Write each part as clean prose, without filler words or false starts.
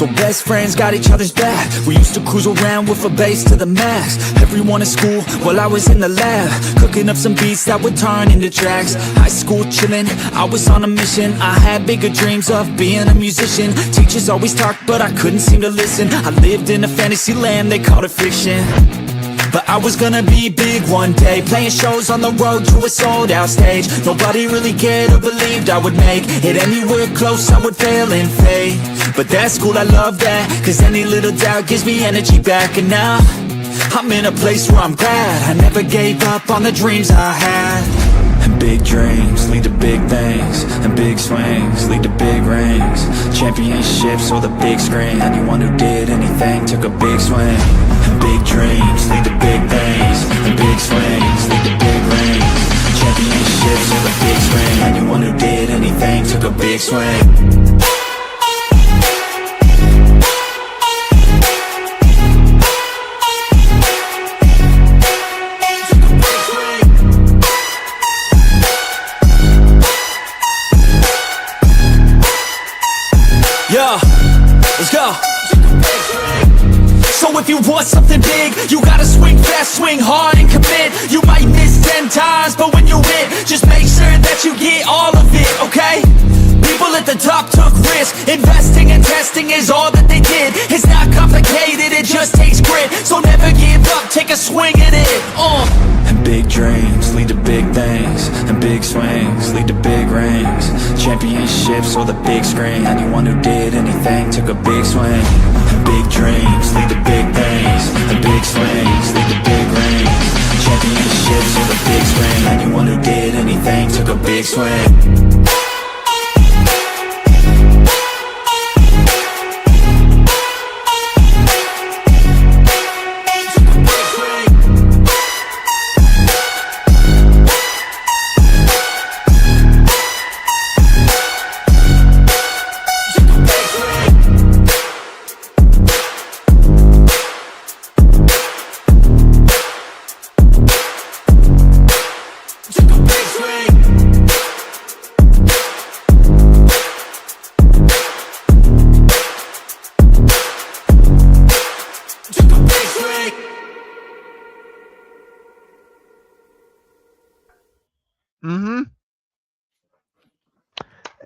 So best friends got each other's back. We used to cruise around with a bass to the max. Everyone in school while I was in the lab, cooking up some beats that would turn into tracks. High school chillin', I was on a mission. I had bigger dreams of being a musician. Teachers always talked but I couldn't seem to listen. I lived in a fantasy land, they called it fiction. But I was gonna be big one day, playing shows on the road to a sold out stage. Nobody really cared or believed I would make it anywhere close, I would fail and fade. But that's cool, I love that, cause any little doubt gives me energy back. And now, I'm in a place where I'm glad I never gave up on the dreams I had. And big dreams lead to big things, and big swings lead to big rings. Championships or the big screen, anyone who did anything took a big swing. And big dreams lead to big things, and big swings lead to big rings. Championships or the big screen, anyone who did anything took a big swing. Yeah, let's go. So if you want something big, you gotta swing fast, swing hard and commit. You might miss 10 times, but when you hit, just make sure that you get all of it, okay? People at the top took risks. Investing and testing is all that they did. It's not complicated, it just takes grit. So never give up, take a swing at it. And big dreams lead to big things, and big swings lead to big rings. Championships or the big screen, anyone who did anything took a big swing. And big dreams lead to big things, and big swings lead to big rings. Championships or the big screen, anyone who did anything took a big swing.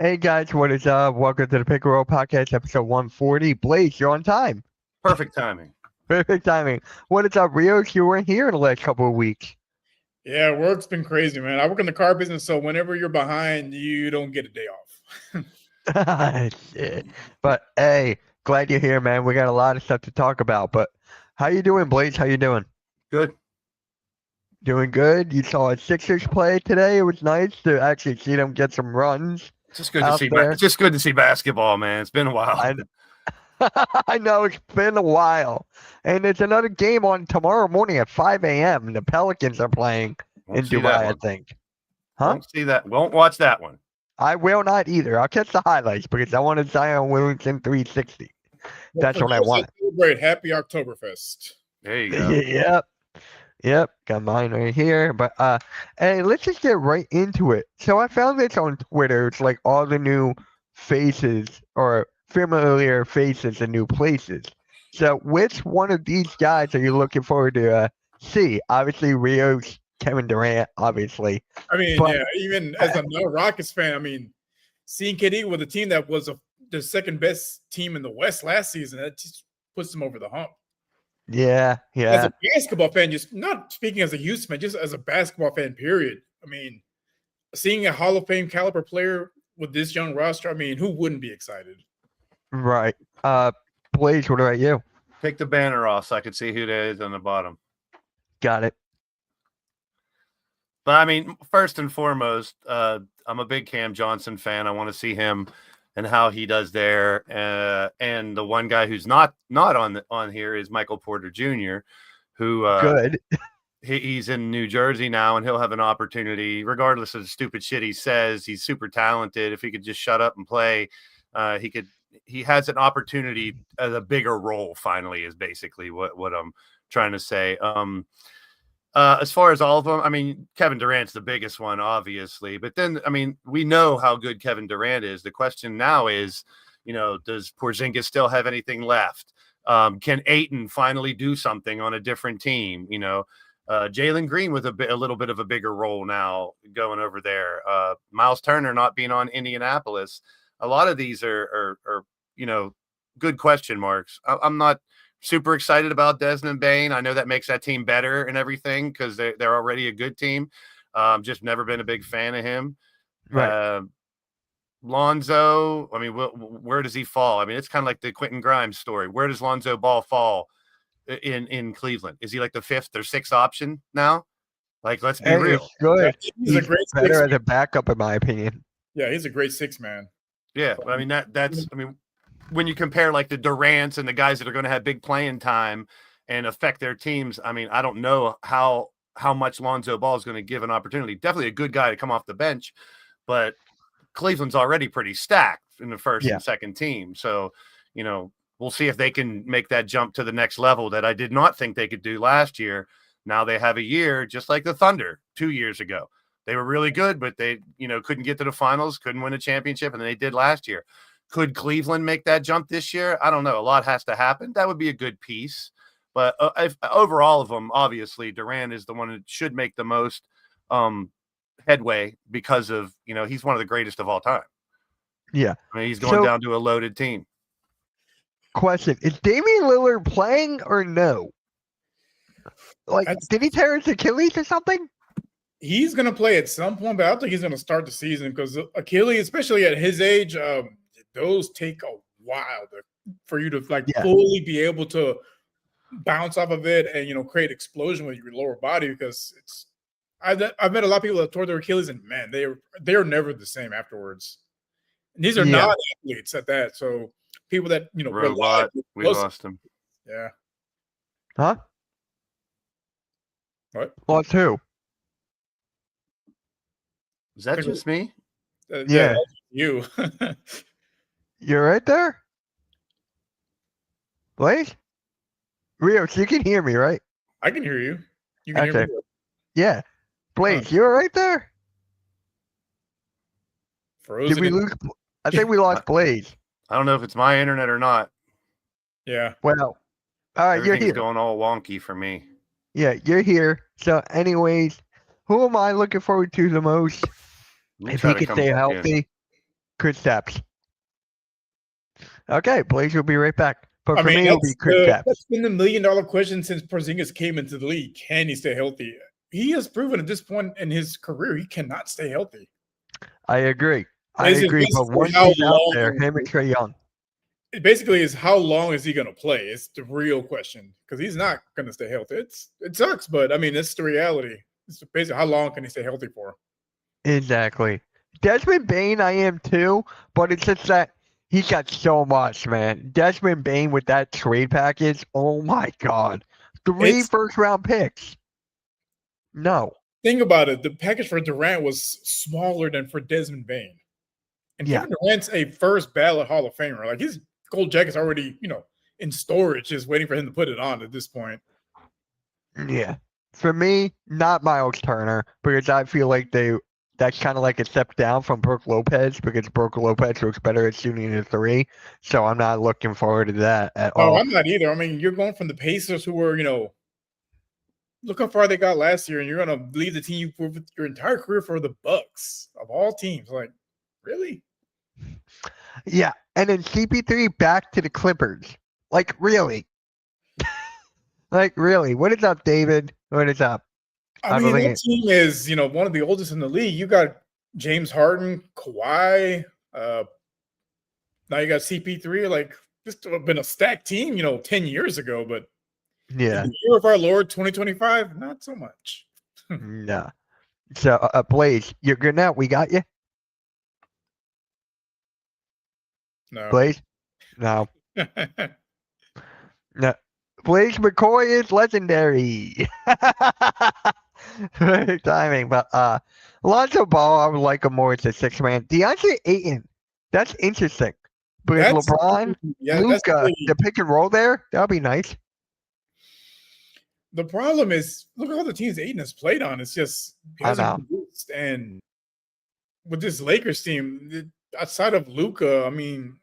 Hey guys, what is up? Welcome to the Pick and Roll Podcast, episode 140. Blaze, you're on time. Perfect timing. Perfect timing. What is up, Rios? You weren't here in the last couple of weeks. Yeah, work's been crazy, man. I work in the car business, so whenever you're behind, you don't get a day off. Shit. But hey, glad you're here, man. We got a lot of stuff to talk about. But how you doing, Blaze? How you doing? Good. Doing good. You saw a Sixers play today. It was nice to actually see them get some runs. It's just good to see. It's just good to see basketball, man. It's been a while. I know it's been a while, and there's another game on tomorrow morning at 5 a.m. The Pelicans are playing in Dubai, I think. Huh? Won't see that. Won't watch that one. I will not either. I'll catch the highlights because I want a Zion Williamson 360. That's what I want. Celebrate Happy Oktoberfest. There you go. Yep. Got mine right here. But hey, let's just get right into it. So I found this on Twitter. It's like all the new faces or familiar faces in new places. So which one of these guys are you looking forward to see? Obviously, Rios, Kevin Durant, obviously. I mean, yeah, even as a Rockets fan, I mean, seeing KD with a team that was the second best team in the West last season, that just puts them over the hump. Yeah. As a basketball fan, just not speaking as a Houston fan, just as a basketball fan, period. I mean, seeing a Hall of Fame caliber player with this young roster, I mean, who wouldn't be excited? Right. Blaze, what about you? Take the banner off so I can see who that is on the bottom. Got it. But I mean, first and foremost, I'm a big Cam Johnson fan. I want to see him and how he does there. And the one guy who's not on here is Michael Porter Jr., who good. He's in New Jersey now, and he'll have an opportunity, regardless of the stupid shit he says. He's super talented. If he could just shut up and play, he has an opportunity as a bigger role. Finally, is basically what I'm trying to say. As far as all of them, I mean, Kevin Durant's the biggest one, obviously. But then, I mean, we know how good Kevin Durant is. The question now is, Does Porzingis still have anything left? Can Ayton finally do something on a different team? Jalen Green with a little bit of a bigger role now going over there. Miles Turner not being on Indianapolis. A lot of these are good question marks. I'm not super excited about Desmond Bane. I know that makes that team better and everything because they're already a good team. Just never been a big fan of him. Right. Lonzo, I mean, where does he fall? I mean, it's kind of like the Quentin Grimes story. Where does Lonzo Ball fall in Cleveland? Is he like the 5th or 6th option now? Like, let's be real. It's good. He's a great better six. as a backup, in my opinion. Yeah, he's a great 6-man. Yeah, I mean that's when you compare like the Durants and the guys that are going to have big playing time and affect their teams. I mean, I don't know how much Lonzo Ball is going to give an opportunity. Definitely a good guy to come off the bench, but Cleveland's already pretty stacked in the first and second team. So, we'll see if they can make that jump to the next level that I did not think they could do last year. Now they have a year, just like the Thunder 2 years ago. They were really good, but they, couldn't get to the finals, couldn't win a championship, and they did last year. Could Cleveland make that jump this year? I don't know. A lot has to happen. That would be a good piece. But over all of them, obviously, Durant is the one that should make the most headway because of, he's one of the greatest of all time. Yeah. I mean, he's going down to a loaded team. Question. Is Damian Lillard playing or no? Did he tear his Achilles or something? He's going to play at some point, but I don't think he's going to start the season because Achilles, especially at his age, those take a while for you to fully be able to bounce off of it and, create explosion with your lower body because I've met a lot of people that tore their Achilles and man, they're never the same afterwards. And these are not athletes at that. So people that, Robot, we lost him. Yeah. Huh? What? Lost who? Is that just me? Yeah. You. You're right there? Blaze? Rios, you can hear me, right? I can hear you. You can hear me. Yeah. Blaze, you're right there? Frozen. Did we lose? I think we lost Blaze. I don't know if it's my internet or not. Yeah. Well, all right, you're here. Going all wonky for me. Yeah, you're here. So, anyways, who am I looking forward to the most? If he could stay healthy, Kristaps. Okay, Blaze will be right back. But for me, it'll be Kristaps. That's been the $1 million question since Porzingis came into the league. Can he stay healthy? He has proven at this point in his career he cannot stay healthy. I agree. But once he's out there, him and Trae Young. It basically is how long is he going to play? It's the real question because he's not going to stay healthy. It sucks, but I mean, it's the reality. It's basically how long can he stay healthy for? Exactly. Desmond Bane, I am too, but it's just that he's got so much, man. Desmond Bane with that trade package, oh my God. 3 first-round picks. No. Think about it. The package for Durant was smaller than for Desmond Bane. And Kevin Durant's a first ballot Hall of Famer. Like his gold jacket's already, in storage, just waiting for him to put it on at this point. Yeah. For me, not Miles Turner, because I feel like that's kind of like a step down from Brook Lopez, because Brook Lopez looks better at shooting the 3. So I'm not looking forward to that at all. I'm not either. I mean, you're going from the Pacers who were, look how far they got last year, and you're going to leave the team for your entire career for the Bucks of all teams. Like, really? Yeah. And then CP3 back to the Clippers. Like, really? Like, really? What is up, David? What is up? I mean, that team is, one of the oldest in the league. You got James Harden, Kawhi. Now you got CP3. Like, this would have been a stacked team, 10 years ago. But yeah, the year of our Lord 2025, not so much. No. So, Blaze, you're good now. We got you. No. Blaze? No. No. Blaze McCoy is legendary. Perfect timing. But Lonzo Ball, I would like him more as a 6-man. DeAndre Ayton, that's interesting. But LeBron, Luka, the pick and roll there, that would be nice. The problem is, look at all the teams Ayton has played on. It's just, and with this Lakers team, outside of Luka, I mean,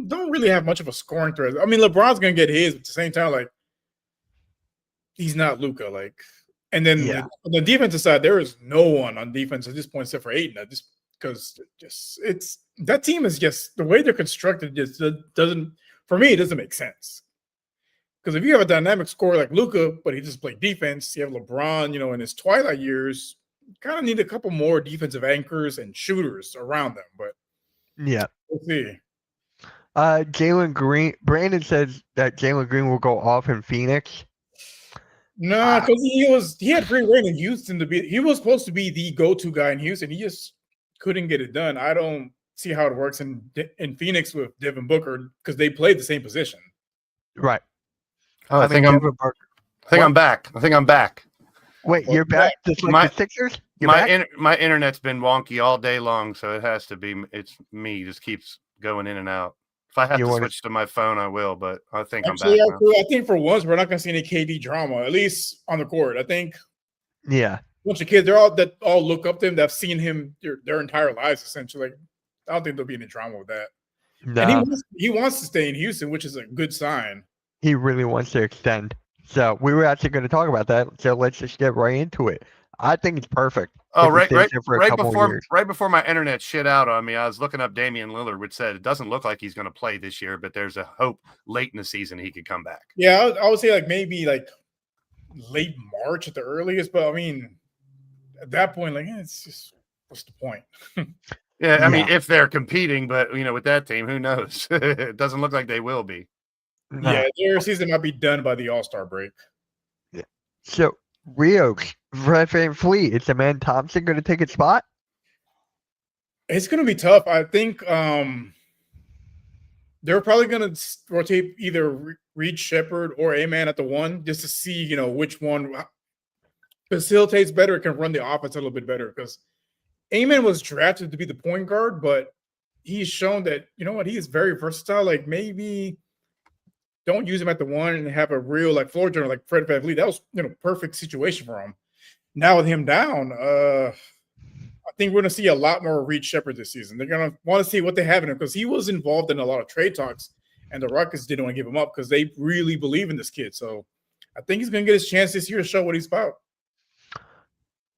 don't really have much of a scoring threat. I mean, LeBron's gonna get his, but at the same time, like he's not Luka. Like, and then on the defensive side, there is no one on defense at this point except for Aiden. Just because it's that team is just the way they're constructed. Just doesn't for me. It doesn't make sense. Because if you have a dynamic scorer like Luka, but he just played defense, you have LeBron, in his twilight years, you kind of need a couple more defensive anchors and shooters around them. But we'll see. Jalen Green. Brandon says that Jalen Green will go off in Phoenix. No, because he had free reign in Houston he was supposed to be the go-to guy in Houston. He just couldn't get it done. I don't see how it works in Phoenix with Devin Booker because they played the same position. Right. Oh, I think I'm back. Wait, you're back? Just like the Sixers? My internet's been wonky all day long, so it has to be. It's me. Just keeps going in and out. If I have to switch to my phone, I will. But I think I'm back. I think for once we're not going to see any KD drama, at least on the court. I think. Yeah. A bunch of kids, that all look up to him. They've seen him their entire lives, essentially. I don't think there'll be any drama with that. No. And he wants to stay in Houston, which is a good sign. He really wants to extend. So we were actually going to talk about that. So let's just get right into it. I think it's perfect. Oh, right before my internet shit out on me, I was looking up Damian Lillard, which said it doesn't look like he's going to play this year, but there's a hope late in the season he could come back. Yeah, I would say maybe late March at the earliest. But I mean, at that point, it's just what's the point? Yeah, I mean, if they're competing, but with that team, who knows? It doesn't look like they will be. No. Yeah, their season might be done by the All-Star break. Yeah. So, Rios, Fred VanVleet, is Amen Thompson going to take its spot? It's going to be tough. I think they're probably going to rotate either Reed Shepherd or Amen at the one just to see, which one facilitates better, can run the offense a little bit better. Because Amen was drafted to be the point guard, but he's shown that, he is very versatile. Maybe don't use him at the one and have a real floor general like Fred VanVleet. That was perfect situation for him. Now with him down, I think we're going to see a lot more Reed Shepherd this season. They're going to want to see what they have in him because he was involved in a lot of trade talks, and the Rockets didn't want to give him up because they really believe in this kid. So I think he's going to get his chance this year to show what he's about.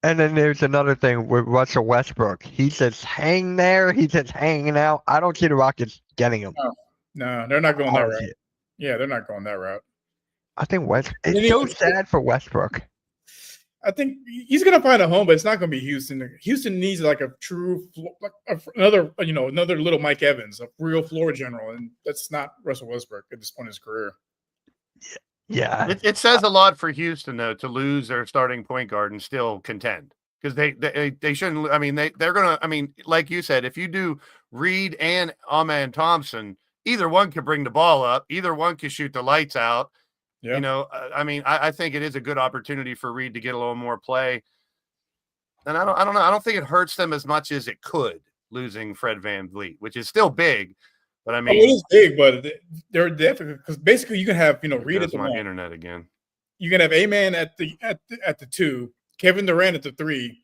And then there's another thing with Russell Westbrook. He's just hanging there. He's just hanging out. I don't see the Rockets getting him. No, they're not going that route. Yeah, they're not going that route. I think it's so sad for Westbrook. I think he's going to find a home, but it's not going to be Houston. Houston needs a true, another little Mike Evans, a real floor general, and that's not Russell Westbrook at this point in his career. Yeah, it says a lot for Houston though to lose their starting point guard and still contend because they shouldn't. I mean, they're gonna. I mean, like you said, if you do Reed and Amen Thompson, either one can bring the ball up. Either one can shoot the lights out. Yeah. I mean, I think it is a good opportunity for Reed to get a little more play. And I don't know. I don't think it hurts them as much as it could losing Fred VanVleet, which is still big. But I mean, it is big, but they're definitely because basically you can have Reed at the my one. Internet again. You can have Amen at the 2, Kevin Durant at the 3,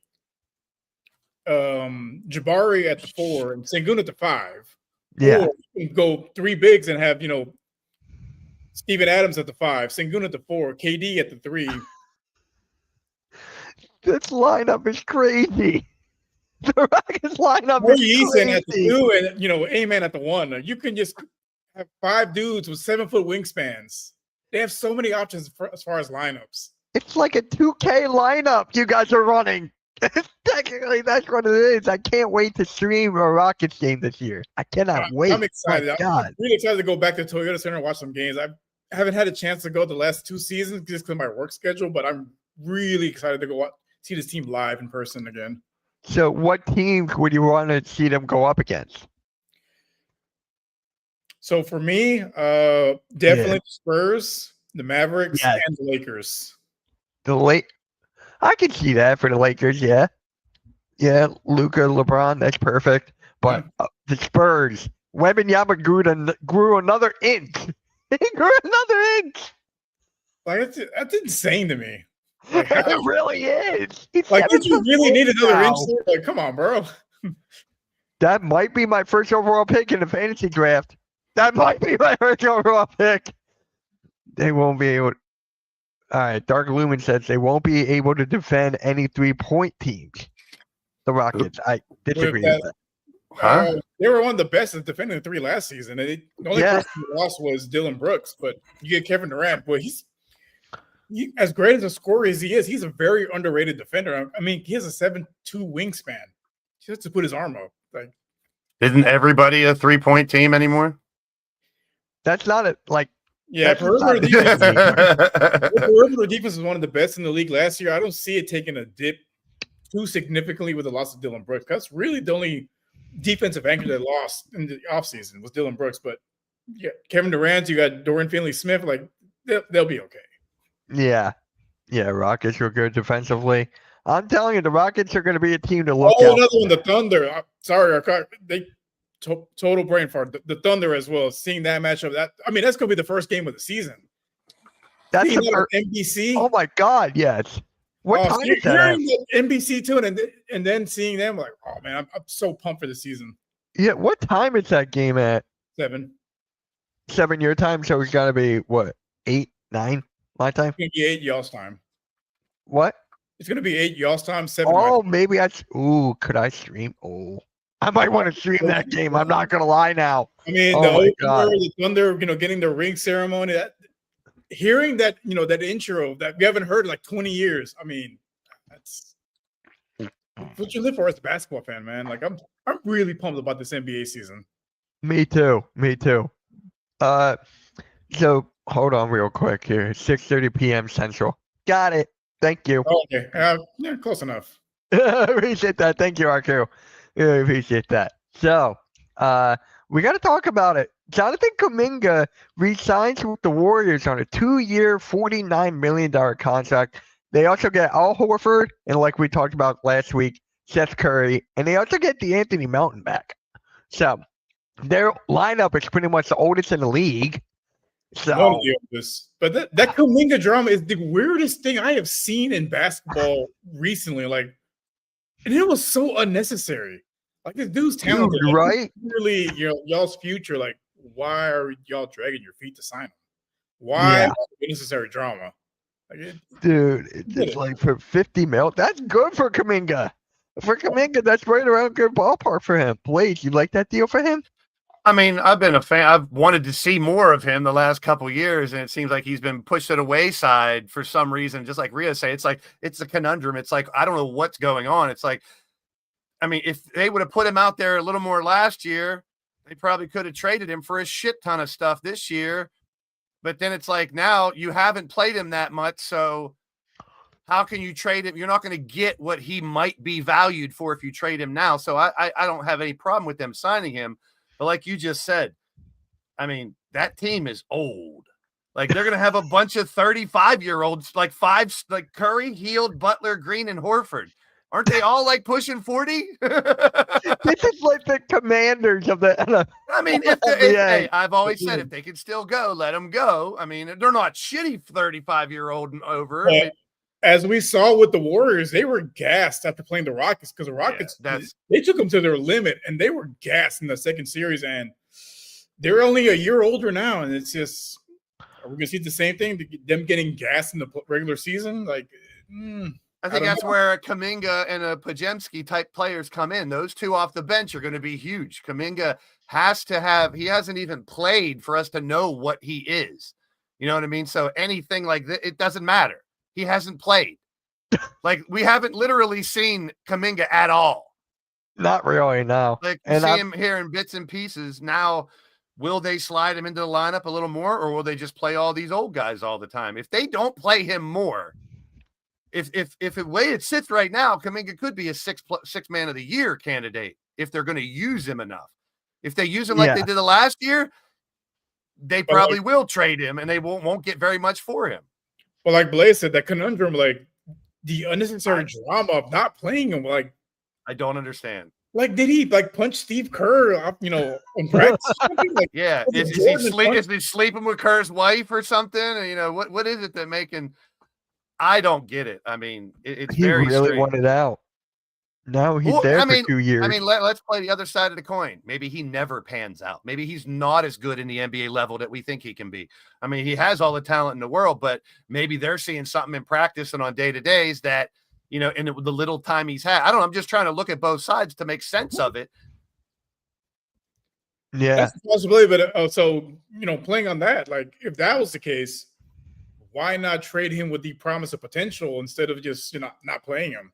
Jabari at the 4, and Sengun at the 5. Yeah, or you can go 3 bigs and have Steven Adams at the 5, Sengun at the 4, KD at the 3. This lineup is crazy. The Rockets lineup is crazy. At the 2 and Amen at the 1. You can just have 5 dudes with 7-foot wingspans. They have so many options as far as lineups. It's like a 2K lineup you guys are running. Technically, that's what it is. I can't wait to stream a Rockets game this year. I cannot wait. I'm excited. I'm really excited to go back to Toyota Center and watch some games. I haven't had a chance to go the last 2 seasons just because of my work schedule, but I'm really excited to go see this team live in person again. So what teams would you want to see them go up against? So for me, definitely the Spurs, the Mavericks, and the Lakers. I can see that for the Lakers, yeah. Yeah, Luka, LeBron, that's perfect. But the Spurs, Wembanyama grew another inch. He grew another inch. That's insane to me. It really is. Did you really need another inch? Come on, bro. That might be my first overall pick in the fantasy draft. That might be my first overall pick. They won't be able. All right, Dark Lumen says they won't be able to defend any 3-point teams. The Rockets. I disagree with that. Huh? They were one of the best at defending the three last season. And the only person who lost was Dylan Brooks, but you get Kevin Durant. But he's as great as a scorer as he is, he's a very underrated defender. I mean, he has a 7'2" wingspan. He has to put his arm up. Like, isn't everybody a 3-point team anymore? That's not it. Like, yeah, perimeter defense is one of the best in the league last year. I don't see it taking a dip too significantly with the loss of Dylan Brooks. That's really the only defensive anchor that lost in the offseason was Dylan Brooks. But yeah, Kevin Durant, you got Dorian Finney-Smith, like they'll be okay. Yeah. Rockets are good defensively. I'm telling you, the Rockets are going to be a team to look at. Another one, the Thunder. Sorry, they total brain fart. The Thunder as well. Seeing that matchup, that's going to be the first game of the season. That's NBC. Oh my God, yes. What time is that? NBC too, and then seeing them, like, oh man, I'm so pumped for the season. Yeah, what time is that game at? 7 your time, so it's got to be what, 8, 9 my time? It's gonna be 8 y'all's time. What? It's gonna be 8 y'all's time. 7. Oh, maybe could I stream? Oh, I might want to stream that game. I'm not gonna lie now. I mean, the Thunder, getting the ring ceremony. Hearing that, that intro that we haven't heard in like 20 years. I mean, that's what you live for as a basketball fan, man. Like, I'm really pumped about this NBA season. Me too. So hold on real quick here. 6:30 p.m. Central. Got it. Thank you. Okay. Yeah, close enough. Appreciate that. Thank you, RQ. Really appreciate that. So, we got to talk about it. Jonathan Kuminga re-signs with the Warriors on a 2-year, $49 million contract. They also get Al Horford, and like we talked about last week, Seth Curry, and they also get DeAnthony Melton back. So, their lineup is pretty much the oldest in the league. So, but that Kuminga drama is the weirdest thing I have seen in basketball recently. Like, and it was so unnecessary. Like, this dude's talented, right? Really, y'all's future. Like, why are y'all dragging your feet to sign him? Why unnecessary drama? Like, it's like for $50 million. That's good for Kuminga. For Kuminga, that's right around a good ballpark for him. Blaze, you like that deal for him? I mean, I've been a fan. I've wanted to see more of him the last couple of years, and it seems like he's been pushed to the wayside for some reason. Just like Rhea said, it's a conundrum. It's like, I don't know what's going on. It's like, I mean, if they would have put him out there a little more last year, they probably could have traded him for a shit ton of stuff this year. But then it's like, now you haven't played him that much, so how can you trade him? You're not going to get what he might be valued for if you trade him now. So I don't have any problem with them signing him. But like you just said, I mean, that team is old. Like, they're going to have a bunch of 35-year-olds, like Curry, Hield, Butler, Green, and Horford. Aren't they all like pushing 40? This is like the Commanders of the. I mean, hey, I've always said if they can still go, let them go. I mean, they're not shitty 35-year-old and over. But as we saw with the Warriors, they were gassed after playing the Rockets because the Rockets they took them to their limit and they were gassed in the second series. And they're only a year older now, and it's just, are we gonna see the same thing? Them getting gassed in the regular season, like. I think that's where Kuminga and a Podziemski type players come in. Those two off the bench are going to be huge. Kuminga he hasn't even played for us to know what he is. You know what I mean? So anything like that, it doesn't matter. He hasn't played. Like, we haven't literally seen Kuminga at all. Not really, no. Like, him here in bits and pieces. Now, will they slide him into the lineup a little more, or will they just play all these old guys all the time? If they don't play him more, if the way it sits right now, Kuminga could be a six man of the year candidate if they're going to use him enough. If they use him like they did the last year, they probably will trade him, and they won't get very much for him. Well, like Blaze said, that conundrum, like the unnecessary drama of not playing him, like, I don't understand. Like, did he punch Steve Kerr up, in practice? Like, yeah, is he sleeping with Kerr's wife or something? Or, what is it that making? I don't get it. I mean, it's he very really strange. wanted out. No, he's Well, there I for mean, 2 years. let's play the other side of the coin. Maybe he never pans out. Maybe he's not as good in the NBA level that we think he can be. I mean, he has all the talent in the world, but maybe they're seeing something in practice and on day-to-days that, in the little time he's had. I don't know. I'm just trying to look at both sides to make sense of it. Yeah. That's a possibility, but so playing on that, like if that was the case, why not trade him with the promise of potential instead of just not playing him?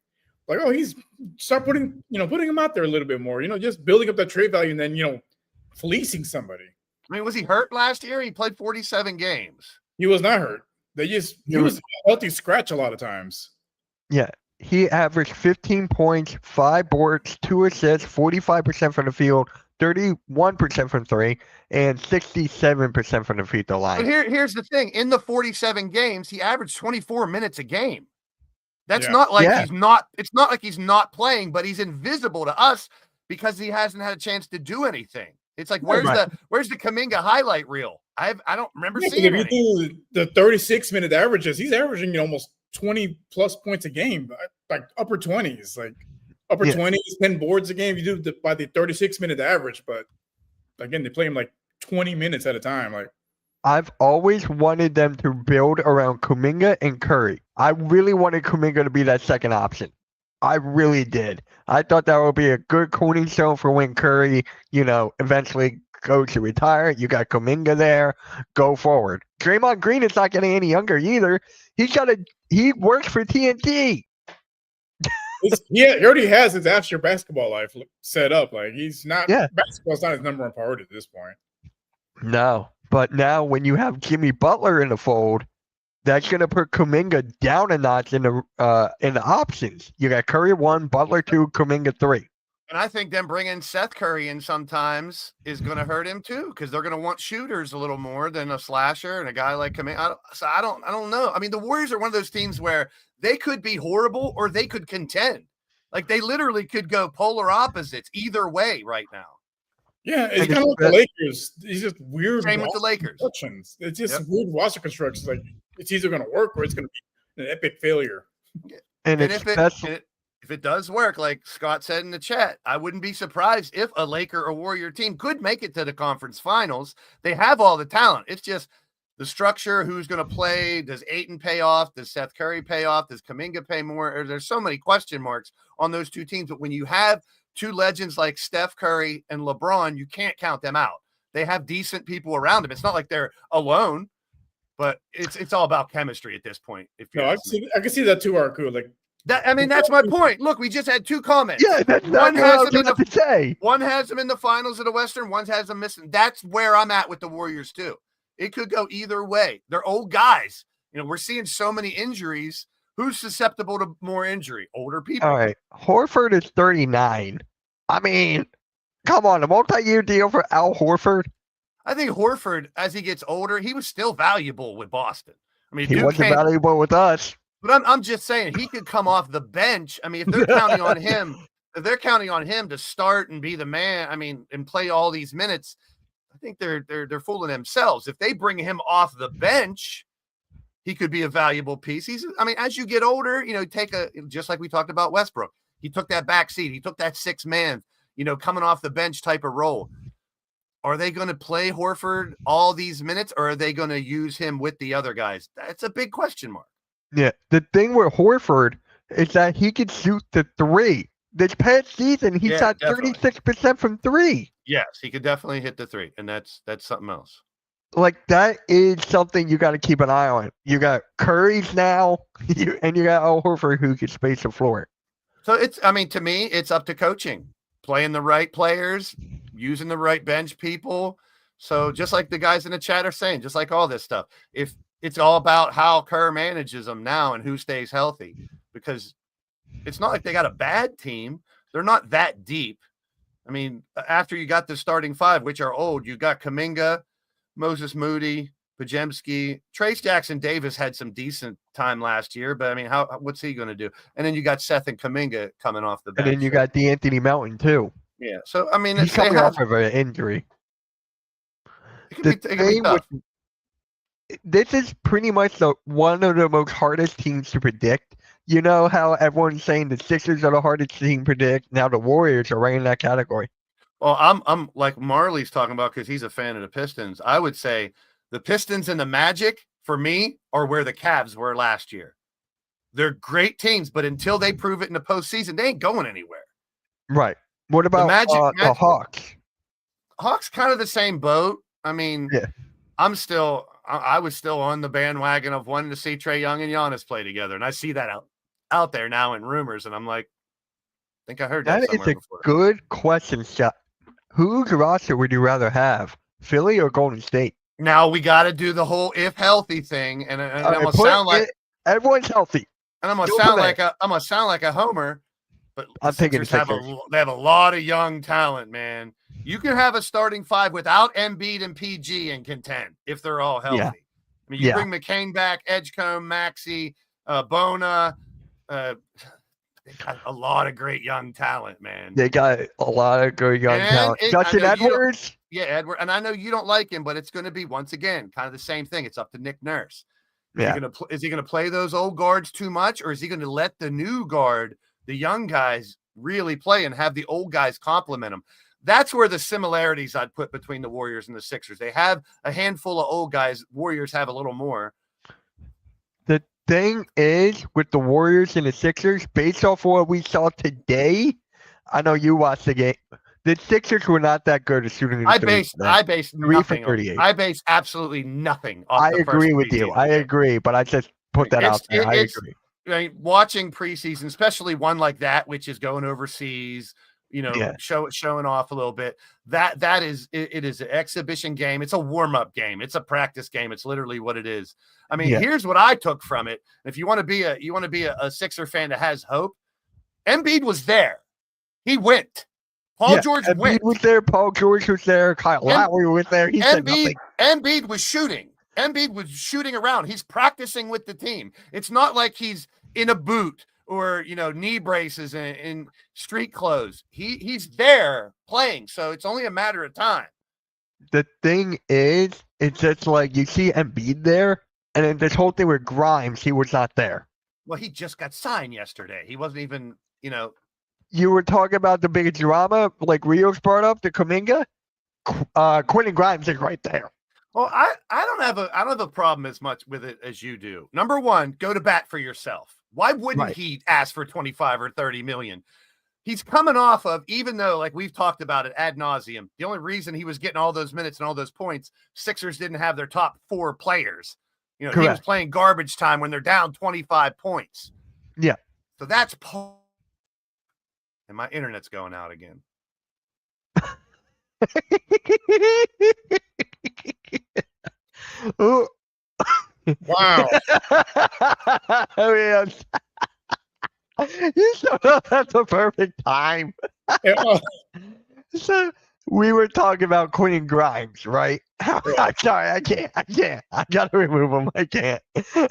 Like, he's start putting him out there a little bit more, just building up that trade value and then fleecing somebody. I mean, was he hurt last year? He played 47 games. He was not hurt. He was a healthy scratch a lot of times. Yeah. He averaged 15 points, 5 boards, 2 assists, 45% from the field, 31% from 3, and 67% from the free throw line. But here's the thing. In the 47 games, he averaged 24 minutes a game. That's not like he's not – it's not like he's not playing, but he's invisible to us because he hasn't had a chance to do anything. It's like, where's the Kuminga highlight reel? I don't remember seeing it. If you do the 36-minute averages, he's averaging almost 20-plus points a game, like upper 20s, like upper 20s, 10 boards a game. You do by the 36-minute average, but again, they play him like 20 minutes at a time. Like, I've always wanted them to build around Kuminga and Curry. I really wanted Kuminga to be that second option. I really did. I thought that would be a good cornerstone for when Curry, eventually goes to retire. You got Kuminga there. Go forward. Draymond Green is not getting any younger either. He works for TNT. He already has his after basketball life set up. Like, he's not. Yeah. Basketball's not his number one priority at this point. No. But now when you have Jimmy Butler in the fold, that's going to put Kuminga down a notch in the options. You got Curry 1, Butler 2, Kuminga 3. And I think them bringing Seth Curry in sometimes is going to hurt him too, because they're going to want shooters a little more than a slasher and a guy like Kuminga. I don't know. I mean, the Warriors are one of those teams where they could be horrible or they could contend. Like, they literally could go polar opposites either way right now. Yeah, it's kind of like the Lakers. It's just weird. Same with the Lakers. It's just weird roster constructions. Like, it's either going to work or it's going to be an epic failure. And if it does work, like Scott said in the chat, I wouldn't be surprised if a Laker or Warrior team could make it to the conference finals. They have all the talent. It's just the structure, who's going to play. Does Ayton pay off? Does Seth Curry pay off? Does Kuminga pay more? There's so many question marks on those two teams. But when you have two legends like Steph Curry and LeBron, you can't count them out. They have decent people around them. It's not like they're alone, but it's all about chemistry at this point. I can see that too, Arku. Like that. I mean, that's my point. Look, we just had two comments. Yeah, that's one has them to say. One has them in the finals of the Western. One has them missing. That's where I'm at with the Warriors too. It could go either way. They're old guys. We're seeing so many injuries. Who's susceptible to more injury? Older people. All right. Horford is 39. I mean, come on, a multi-year deal for Al Horford? I think Horford, as he gets older, he was still valuable with Boston. I mean, he wasn't valuable with us. But I'm just saying he could come off the bench. I mean, if they're counting on him, to start and be the man, I mean, and play all these minutes, I think they're fooling themselves. If they bring him off the bench, he could be a valuable piece. As you get older, just like we talked about Westbrook, he took that back seat. He took that 6-man, coming off the bench type of role. Are they going to play Horford all these minutes, or are they going to use him with the other guys? That's a big question mark. Yeah. The thing with Horford is that he could shoot the 3. This past season, he shot 36% from 3. Yes, he could definitely hit the 3, and that's something else. Like, that is something you got to keep an eye on. You got Curry's now, and you got Al Horford who can space the floor. So to me, it's up to coaching, playing the right players, using the right bench people. So just like the guys in the chat are saying, just like all this stuff, if it's all about how Kerr manages them now and who stays healthy, because it's not like they got a bad team. They're not that deep. I mean, after you got the starting 5, which are old, you got Kuminga, Moses Moody, Podziemski, Trace Jackson Davis had some decent time last year, but I mean, what's he going to do? And then you got Seth and Kuminga coming off the bench. And then you got DeAnthony Melton too. Yeah. So I mean, he's coming off of an injury. This is pretty much one of the most hardest teams to predict you know how everyone's saying the Sixers are the hardest team to predict. Now the Warriors are right in that category. Well, I'm like Marley's talking about because he's a fan of the Pistons. I would say the Pistons and the Magic for me are where the Cavs were last year. They're great teams, but until they prove it in the postseason, they ain't going anywhere. Right. What about the Hawks? Hawks kind of the same boat. I mean, yeah. I was still on the bandwagon of wanting to see Trae Young and Giannis play together, and I see that out there now in rumors, and I'm like, I think I heard that somewhere is a before. Good question, Scott. Whose roster would you rather have, Philly or Golden State? Now we got to do the whole if healthy thing, and I'm gonna sound like everyone's healthy, and I'm gonna sound like a homer, but I'm thinking they have a lot of young talent, man. You can have a starting five without Embiid and PG and contend if they're all healthy. Yeah. I mean, you bring McCain back, Edgecombe, Maxey, Bona. They got a lot of great young talent, man. They got a lot of good young talent. Justin Edwards? Yeah, Edward. And I know you don't like him, but it's going to be, once again, kind of the same thing. It's up to Nick Nurse. Is he going to play those old guards too much, or is he going to let the new guard, the young guys, really play and have the old guys complement them? That's where the similarities I'd put between the Warriors and the Sixers. They have a handful of old guys. Warriors have a little more. The thing is, with the Warriors and the Sixers, based off what we saw today, I know you watched the game. The Sixers were not that good at shooting. I based nothing. 38. I based absolutely nothing off. I agree with you. I agree, but I just put that out there. I agree. I mean, watching preseason, especially one like that, which is going overseas, showing off a little bit. It is an exhibition game. It's a warm-up game. It's a practice game. It's literally what it is. I mean, here's what I took from it. If you want to be a Sixer fan that has hope, Embiid was there. He went. Paul George went. Embiid was there. Paul George was there. Kyle Lowry was there. He said nothing. Embiid was shooting. Embiid was shooting around. He's practicing with the team. It's not like he's in a boot or knee braces and in street clothes. He's there playing, so it's only a matter of time. The thing is, it's just like you see Embiid there, and then this whole thing with Grimes, he was not there. Well, he just got signed yesterday. He wasn't even, You were talking about the big drama, like Rios brought up, the Kuminga. Quentin Grimes is right there. Well, I don't have a problem as much with it as you do. Number one, go to bat for yourself. Why wouldn't he ask for 25 or 30 million? He's coming off of, even though, like we've talked about it ad nauseum, the only reason he was getting all those minutes and all those points, Sixers didn't have their top 4 players. He was playing garbage time when they're down 25 points. Yeah. So that's and my internet's going out again. Ooh. Wow. You showed up at the perfect time. So we were talking about Quentin Grimes, right? I'm sorry, I can't. I gotta remove him. I can't. Man.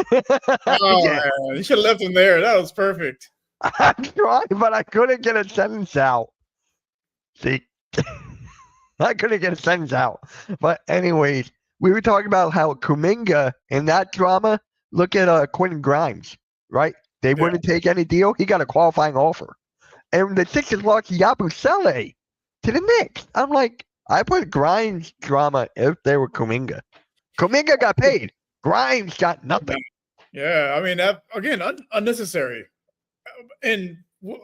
You should have left him there. That was perfect. I'm trying, but I couldn't get a sentence out. See, I couldn't get a sentence out. But anyways, we were talking about how Kuminga in that drama. Look at Quentin Grimes, right? They wouldn't take any deal. He got a qualifying offer, and the Sixers lost Yabusele to the Knicks. I'm like, I put Grimes drama if they were Kuminga. Kuminga got paid. Grimes got nothing. Yeah, I mean, that, again, unnecessary. And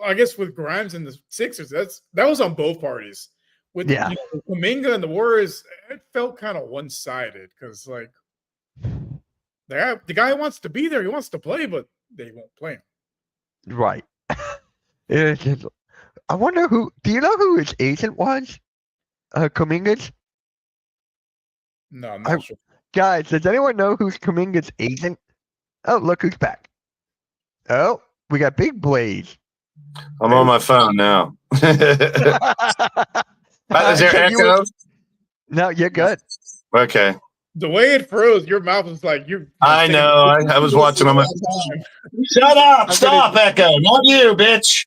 I guess with Grimes and the Sixers, that was on both parties. With Kuminga and the Warriors, it felt kind of one-sided because, like, the guy wants to be there, he wants to play, but they won't play him. Right. I wonder who. Do you know who his agent was? Kuminga's? No, I'm not sure. Guys, does anyone know who's Kuminga's agent? Oh, look who's back. Oh, we got Big Blaze. I'm on my phone now. Is there echo? No, you're good. Okay. The way it froze, your mouth was like you. I know. I was watching on my. Shut up! Stop, Echo. Not you, bitch.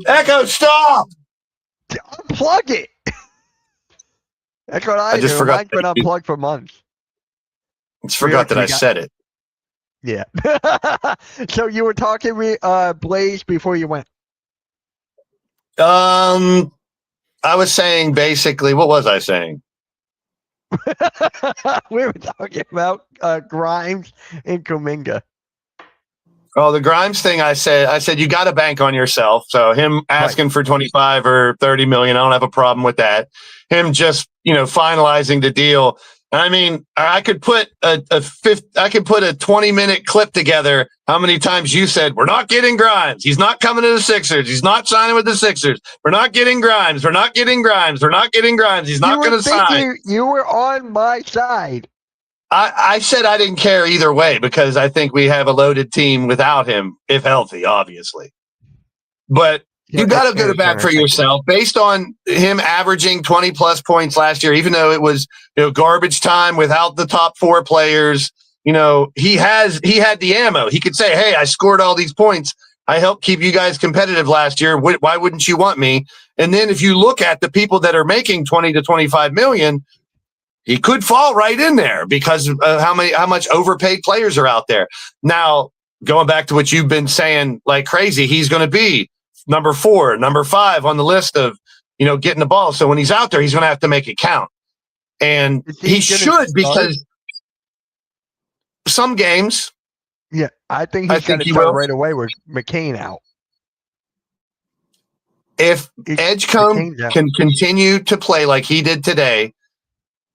Echo, stop! Unplug it. That's what I just do. forgot. Mine's been unplugged for months. I just forgot that I said it. Yeah. So you were talking me, Blaze, before you went. I was saying basically, what was I saying? We were talking about Grimes and Kuminga. Oh, the Grimes thing. I said you got to bank on yourself. So him asking for 25 or 30 million, I don't have a problem with that. Him just finalizing the deal. I mean, I could put a 20-minute clip together. How many times you said we're not getting Grimes? He's not coming to the Sixers. He's not signing with the Sixers. We're not getting Grimes. We're not getting Grimes. We're not getting Grimes. He's not going to sign. You were on my side. I said I didn't care either way because I think we have a loaded team without him, if healthy, obviously. But you got to go to bat for yourself based on him averaging 20-plus points last year, even though it was garbage time without the top 4 players. He had the ammo. He could say, hey, I scored all these points. I helped keep you guys competitive last year. Why wouldn't you want me? And then if you look at the people that are making 20 to 25 million, he could fall right in there because of how much overpaid players are out there. Now, going back to what you've been saying like crazy, he's going to be number 4, number 5 on the list of, getting the ball. So when he's out there, he's going to have to make it count. And he should because some games. Yeah, I think he's going to start right away with McCain out. If Edgecombe can continue to play like he did today,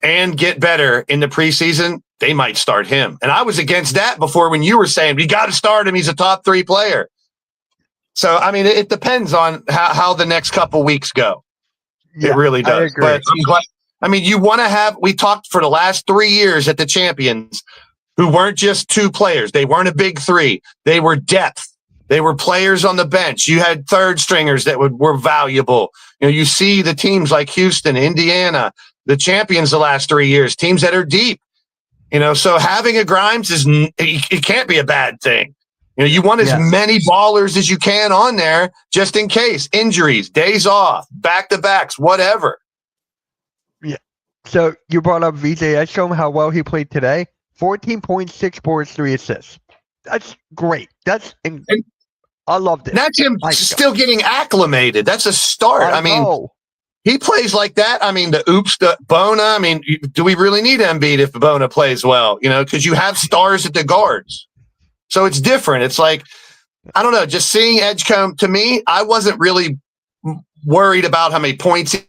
and get better in the preseason, they might start him. And I was against that before when you were saying, we got to start him. He's a top 3 player. So, I mean, it depends on how the next couple weeks go. Yeah, it really does. But I'm glad. I mean, we talked for the last 3 years at the Champions who weren't just 2 players. They weren't a big 3. They were depth. They were players on the bench. You had third stringers that were valuable. You see the teams like Houston, Indiana, the champions the last 3 years, teams that are deep, so having a Grimes it can't be a bad thing. You want as many ballers as you can on there just in case injuries, days off, back-to-backs, whatever. Yeah. So you brought up VJ Edgecombe, how well he played today. 14.6 boards, 3 assists. That's great. I loved it. That's him still getting acclimated. That's a start. I mean, he plays like that. I mean, the Bona. I mean, do we really need Embiid if Bona plays well? Because you have stars at the guards. So it's different. It's like, I don't know, just seeing Edgecombe, to me, I wasn't really worried about how many points he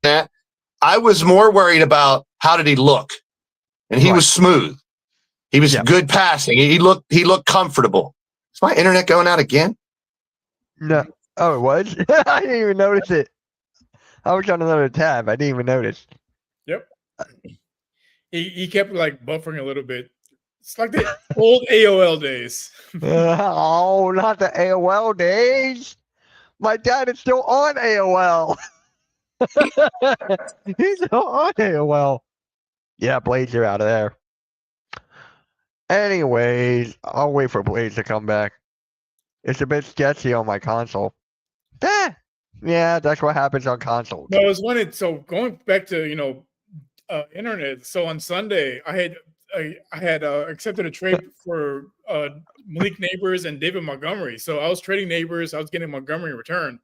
had. I was more worried about how did he look. And he was smooth. He was good passing. He looked comfortable. Is my internet going out again? No. Oh, it was? I didn't even notice it. I was on another tab. I didn't even notice. Yep. He kept like buffering a little bit. It's like the old AOL days. Oh, not the AOL days. My dad is still on AOL. He's still on AOL. Yeah, Blaze, you're out of there. Anyways, I'll wait for Blaze to come back. It's a bit sketchy on my console. Yeah, that's what happens on console. No, it's when so going back to internet. So on Sunday, I had accepted a trade for Malik Neighbors and David Montgomery. So I was trading Neighbors. I was getting Montgomery in return.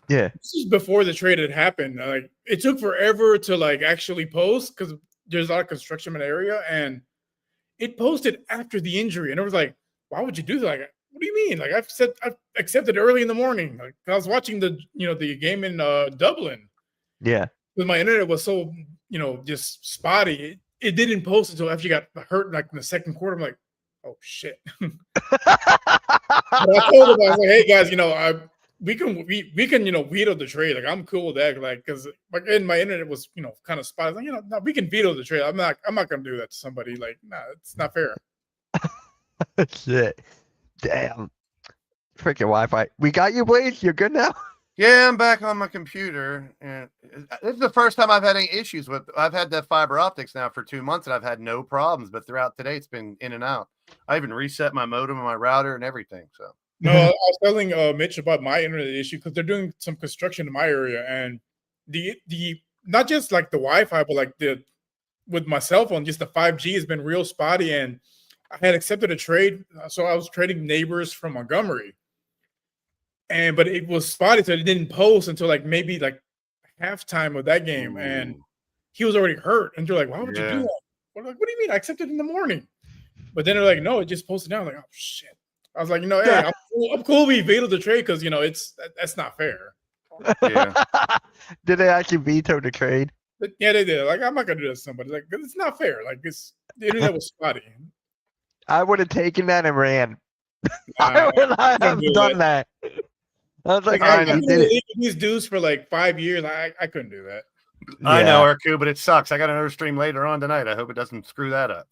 Yeah, this is before the trade had happened. Like it took forever to actually post because there's a lot of construction in the area, and it posted after the injury, and it was like, why would you do that? Like, what do you mean? Like I accepted early in the morning. Like I was watching the game in Dublin. Yeah. Because my internet was so just spotty. It didn't post until after you got hurt like in the second quarter. I'm like, oh shit. But I told him, I was like, hey guys, we can veto the trade. Like I'm cool with that. Like because my internet was kind of spotty. Like, no, we can veto the trade. I'm not gonna do that to somebody. Like, nah, it's not fair. Shit. Damn. Freaking Wi-Fi. We got you, Blaze? You're good now? Yeah, I'm back on my computer. And this is the first time I've had any issues with. I've had that fiber optics now for 2 months, and I've had no problems. But throughout today, it's been in and out. I even reset my modem and my router and everything. So no, I was telling Mitch about my internet issue because they're doing some construction in my area, and the not just like the Wi-Fi, but like with my cell phone, just the 5G has been real spotty, and I had accepted a trade, so I was trading Neighbors from Montgomery, but it was spotty, so it didn't post until like maybe like halftime of that game, and Ooh, he was already hurt. And they're like, "Why would you do yeah. that?" We're like, "What do you mean? I accepted in the morning." But then they're like, "No, it just posted now." I'm like, "Oh shit!" I was like, "Hey, I'm cool. We vetoed the trade because that's not fair." Yeah. Did they actually veto the trade? But yeah, they did. Like, I'm not gonna do that to somebody. Like, it's not fair. Like, the internet was spotty. I would have taken that and ran. I Nah, would not couldn't have do done that. I was like, I've hey, been you did it. league with these dudes for like 5 years. I couldn't do that. I know, Yeah, RQ, but it sucks. I got another stream later on tonight. I hope it doesn't screw that up.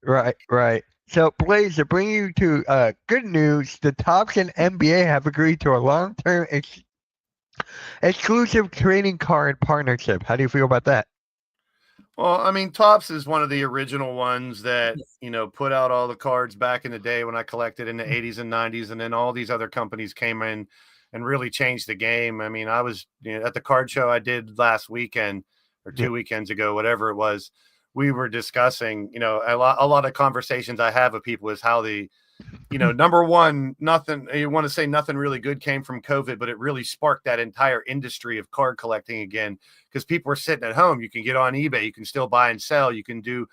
right. So, Blaze, to bring you to good news, the Topps and NBA have agreed to a long-term exclusive trading card partnership. How do you feel about that? Well, I mean, Topps is one of the original ones that, put out all the cards back in the day when I collected in the 80s and 90s. And then all these other companies came in and really changed the game. I mean, I was at the card show I did last weekend or 2 weekends ago, whatever it was. We were discussing, a lot of conversations I have with people is how the, number one, nothing, you want to say nothing really good came from COVID, but it really sparked that entire industry of card collecting again, because people were sitting at home. You can get on eBay, you can still buy and sell, you can do,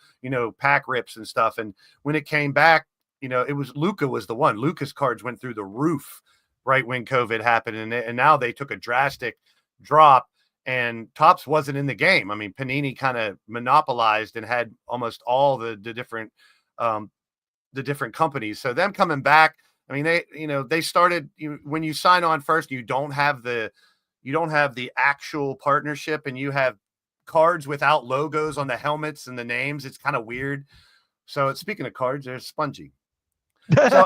pack rips and stuff. And when it came back, it was Luca was the one. Luca's cards went through the roof right when COVID happened. And now they took a drastic drop. And Topps wasn't in the game. I mean, Panini kind of monopolized and had almost all the different companies. So them coming back, I mean, they started when you sign on first, you don't have the actual partnership, and you have cards without logos on the helmets and the names. It's kind of weird. So speaking of cards, there's Spongy. So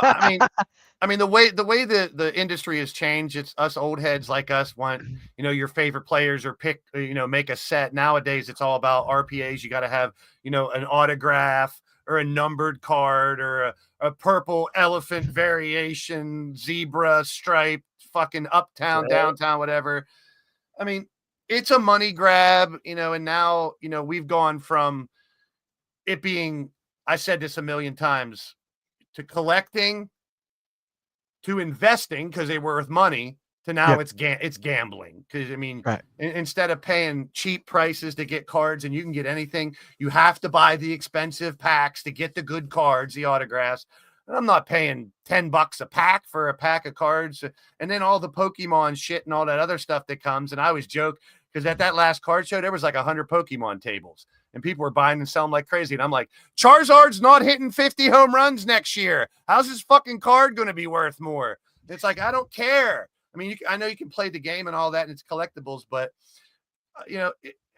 I mean, the way the industry has changed, it's us old heads like us want, your favorite players or pick, make a set. Nowadays, it's all about RPAs. You got to have, an autograph or a numbered card or a purple elephant variation, zebra stripe, fucking uptown, downtown, whatever. I mean, it's a money grab, and now, we've gone from it being, I said this a million times, to collecting, to investing because they were worth money, to now it's gambling. Because I mean, instead of paying cheap prices to get cards and you can get anything, you have to buy the expensive packs to get the good cards, the autographs. And I'm not paying $10 a pack for a pack of cards, and then all the Pokemon shit and all that other stuff that comes. And I always joke because at that last card show there was like 100 Pokemon tables. And people were buying and selling like crazy. And I'm like, Charizard's not hitting 50 home runs next year. How's his fucking card going to be worth more? It's like, I don't care. I mean, I know you can play the game and all that, and it's collectibles, but,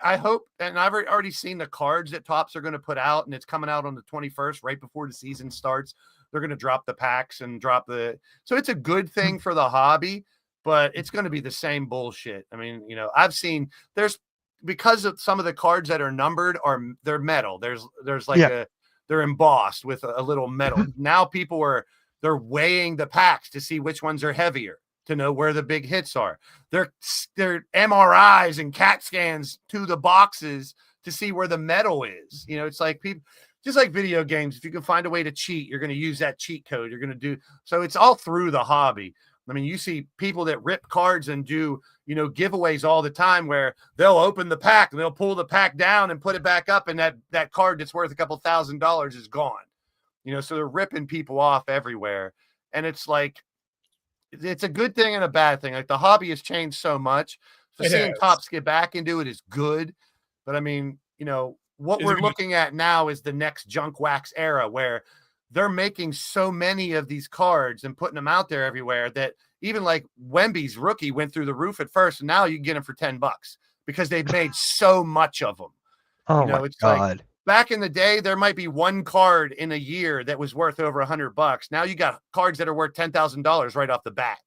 I hope, and I've already seen the cards that Topps are going to put out, and it's coming out on the 21st, right before the season starts. They're going to drop the packs and so it's a good thing for the hobby, but it's going to be the same bullshit. I mean, I've seen because of some of the cards that are numbered they're metal. There's like they're embossed with a little metal. Now they're weighing the packs to see which ones are heavier, to know where the big hits are. They're MRIs and CAT scans to the boxes to see where the metal is. It's like people, just like video games. If you can find a way to cheat, you're going to use that cheat code. You're going to do so. It's all through the hobby. I mean, you see people that rip cards and do, giveaways all the time where they'll open the pack and they'll pull the pack down and put it back up, and that card that's worth a couple $1,000s is gone. So they're ripping people off everywhere. And it's like, it's a good thing and a bad thing. Like, the hobby has changed so much. So seeing Topps get back into it is good. But I mean, what we're looking at now is the next junk wax era, where they're making so many of these cards and putting them out there everywhere that even like Wemby's rookie went through the roof at first, and now you can get them for $10 because they've made so much of them. Oh my God. Like, back in the day, there might be one card in a year that was worth over $100. Now you got cards that are worth $10,000 right off the bat.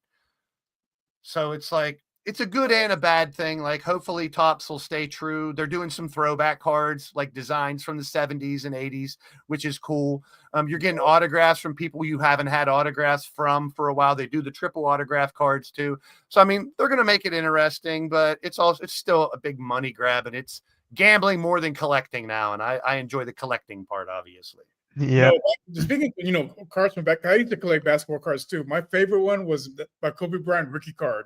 So it's like, it's a good and a bad thing. Like, hopefully Topps will stay true. They're doing some throwback cards, like designs from the 70s and 80s, which is cool. You're getting autographs from people you haven't had autographs from for a while. They do the triple autograph cards too. So, I mean, they're going to make it interesting, but it's still a big money grab, and it's gambling more than collecting now. And I enjoy the collecting part, obviously. Yeah. Speaking of, cards from back, I used to collect basketball cards too. My favorite one was by Kobe Bryant rookie card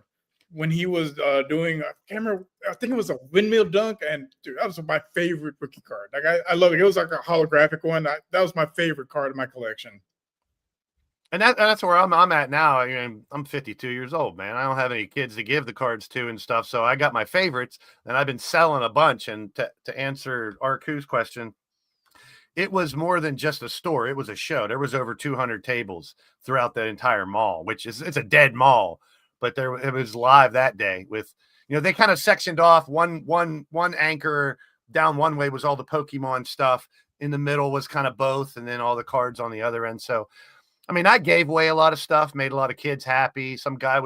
when he was doing. I can't remember. I think it was a windmill dunk, and dude, that was my favorite rookie card. Like I love it. It was like a holographic one. That was my favorite card in my collection. And that's where I'm at now. I mean, I'm 52 years old, man. I don't have any kids to give the cards to and stuff. So I got my favorites, and I've been selling a bunch. And to answer Arku's question, it was more than just a store. It was a show. There was over 200 tables throughout the entire mall, which is it's a dead mall, but it was live that day with, they kind of sectioned off one anchor down one way was all the Pokemon stuff. In the middle was kind of both, and then all the cards on the other end. So, I mean, I gave away a lot of stuff, made a lot of kids happy. Some guy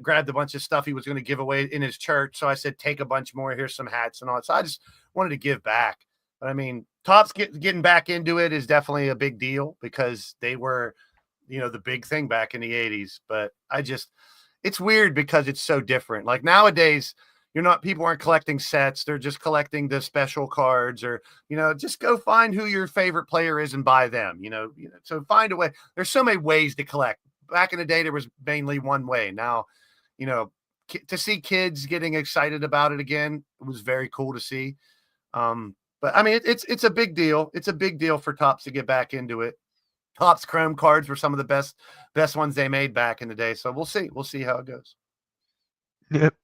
grabbed a bunch of stuff he was going to give away in his church. So I said, take a bunch more. Here's some hats and all that. So I just wanted to give back. But I mean, Topps getting back into it is definitely a big deal because they were, the big thing back in the 80s. But it's weird because it's so different. Like nowadays, people aren't collecting sets. They're just collecting the special cards or, just go find who your favorite player is and buy them, so find a way. There's so many ways to collect. Back in the day, there was mainly one way. Now, to see kids getting excited about it again, it was very cool to see. But I mean, it's a big deal. It's a big deal for Topps to get back into it. Topps Chrome cards were some of the best ones they made back in the day. So we'll see. We'll see how it goes. Yep.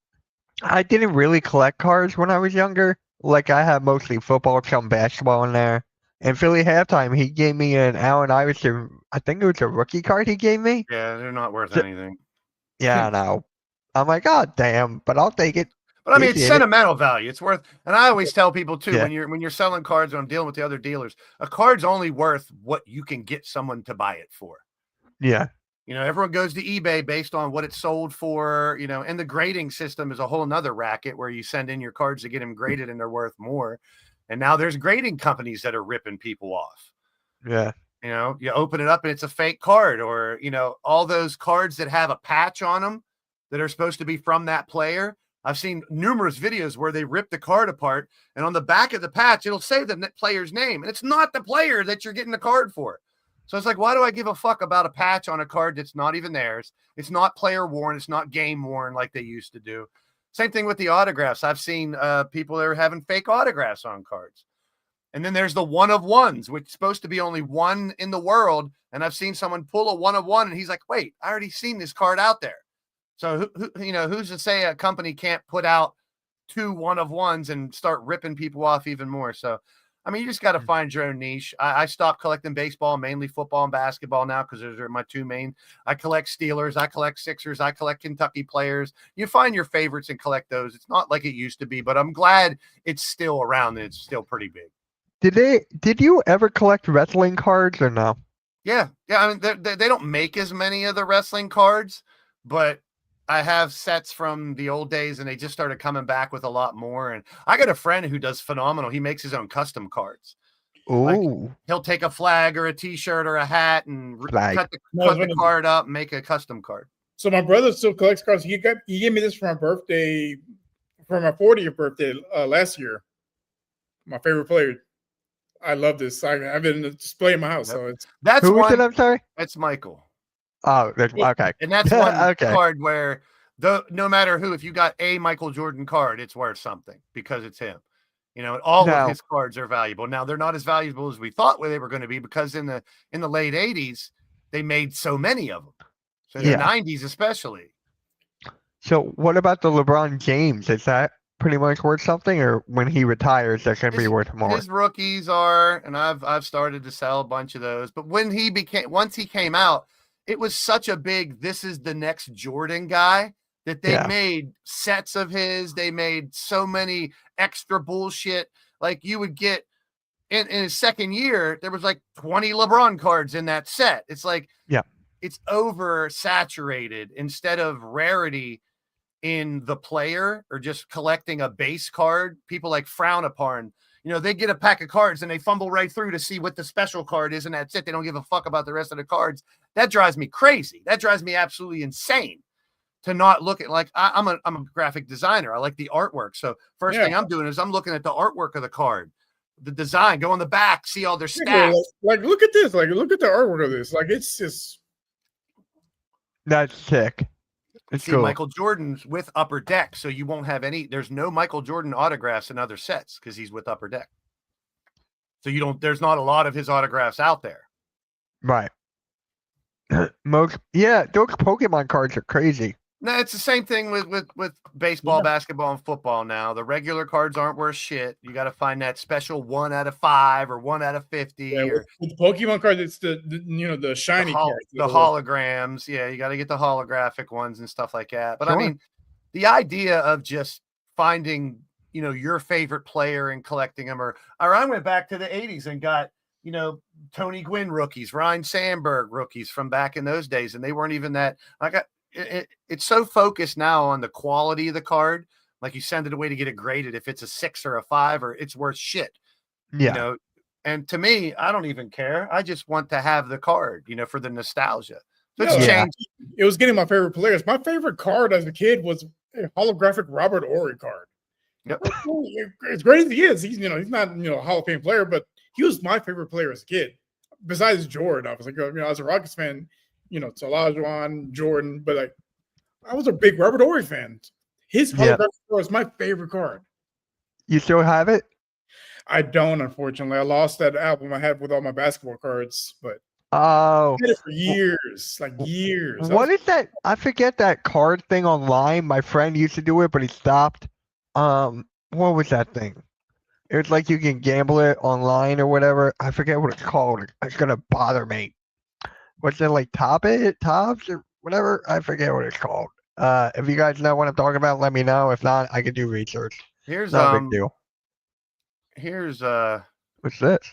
I didn't really collect cards when I was younger. Like I had mostly football, some basketball in there. And Philly halftime, he gave me an Allen Iverson. I think it was a rookie card he gave me. Yeah, they're not worth anything. Yeah, I know. I'm like, God damn, but I'll take it. But I mean, it's sentimental value. It's worth, and I always tell people too, Yeah. when you're selling cards and I'm dealing with the other dealers, a card's only worth what you can get someone to buy it for. Yeah. Everyone goes to eBay based on what it's sold for, and the grading system is a whole nother racket where you send in your cards to get them graded and they're worth more. And now there's grading companies that are ripping people off. Yeah. You open it up and it's a fake card, or, all those cards that have a patch on them that are supposed to be from that player. I've seen numerous videos where they rip the card apart, and on the back of the patch, it'll say the player's name, and it's not the player that you're getting the card for. So it's like, why do I give a fuck about a patch on a card that's not even theirs? It's not player worn. It's not game worn like they used to do. Same thing with the autographs. I've seen people that are having fake autographs on cards. And then there's the one of ones, which is supposed to be only one in the world. And I've seen someone pull a one of one, and he's like, wait, I already seen this card out there. So, who's to say a company can't put out 2 one of ones and start ripping people off even more? So, I mean, you just got to find your own niche. I stopped collecting baseball, mainly football and basketball now because those are my two main. I collect Steelers, I collect Sixers, I collect Kentucky players. You find your favorites and collect those. It's not like it used to be, but I'm glad it's still around and it's still pretty big. Did you ever collect wrestling cards or no? Yeah. I mean, they don't make as many of the wrestling cards, but I have sets from the old days, and they just started coming back with a lot more. And I got a friend who does phenomenal. He makes his own custom cards. Ooh. Like, he'll take a flag or a T-shirt or a hat and cut the card up and make a custom card. So my brother still collects cards. He gave me this for my birthday, for my 40th birthday last year. My favorite player. I love this. I've been displaying in my house. Yep. So that's who one. was it? I'm sorry. That's Michael. Oh, okay. And that's one Okay. card where no matter who, if you got a Michael Jordan card, it's worth something because it's him. All of his cards are valuable. Now they're not as valuable as we thought they were going to be because in the late 80s, they made so many of them. So in the 90s especially. So what about the LeBron James? Is that pretty much worth something, or when he retires, that's going to be worth more? His rookies are, and I've started to sell a bunch of those. But once he came out, it was such a big, this is the next Jordan guy, that they made sets of his. They made so many extra bullshit. Like you would get in his second year, there was like 20 LeBron cards in that set. It's like, it's oversaturated instead of rarity in the player or just collecting a base card. People like frown upon, they get a pack of cards and they fumble right through to see what the special card is. And that's it. They don't give a fuck about the rest of the cards. That drives me crazy. That drives me absolutely insane to not look at, like, I'm a graphic designer. I like the artwork. So first thing I'm doing is I'm looking at the artwork of the card. the design. Go on the back, see all their Yeah, stats. like, look at this. Like, look at the artwork of this. Like, it's just That's sick. It's See, cool. Michael Jordan's with Upper Deck, so you won't have any. There's no Michael Jordan autographs in other sets because he's with Upper Deck. So you don't. There's not a lot of his autographs out there. Right. Those Pokemon cards are crazy. No, it's the same thing with baseball, Yeah. basketball, and football now. The regular cards aren't worth shit. You got to find that special 1 out of 5 or 1 out of 50 yeah, or with Pokemon cards. It's the shiny cards. the holograms. Yeah, you got to get the holographic ones and stuff like that. But I Sure. mean, the idea of just finding, your favorite player and collecting them, or I went back to the 80s and got, Tony Gwynn rookies, Ryan Sandberg rookies from back in those days. And they weren't even that. It's so focused now on the quality of the card. Like you send it away to get it graded. If it's a 6 or a 5, or it's worth shit. Yeah. And to me, I don't even care. I just want to have the card, for the nostalgia. So it's Yeah. changed. It was getting my favorite players. My favorite card as a kid was a holographic Robert Ory card. Yep. As great as he is, he's not a Hall of Fame player, but he was my favorite player as a kid. Besides Jordan, I was like, as a Rockets fan, it's Olajuwon, Jordan, but like I was a big Robert Ory fan. His holographic card was my favorite card. You still have it? I don't, unfortunately. I lost that album I had with all my basketball cards, but Oh. I had it for years, like years. What is that? I forget that card thing online. My friend used to do it, but he stopped. What was that thing? It was like you can gamble it online or whatever. I forget what it's called. It's gonna bother me. What's it like? Tops or whatever? I forget what it's called. If you guys know what I'm talking about, let me know. If not, I can do research. Here's Not a big deal. Here's What's this?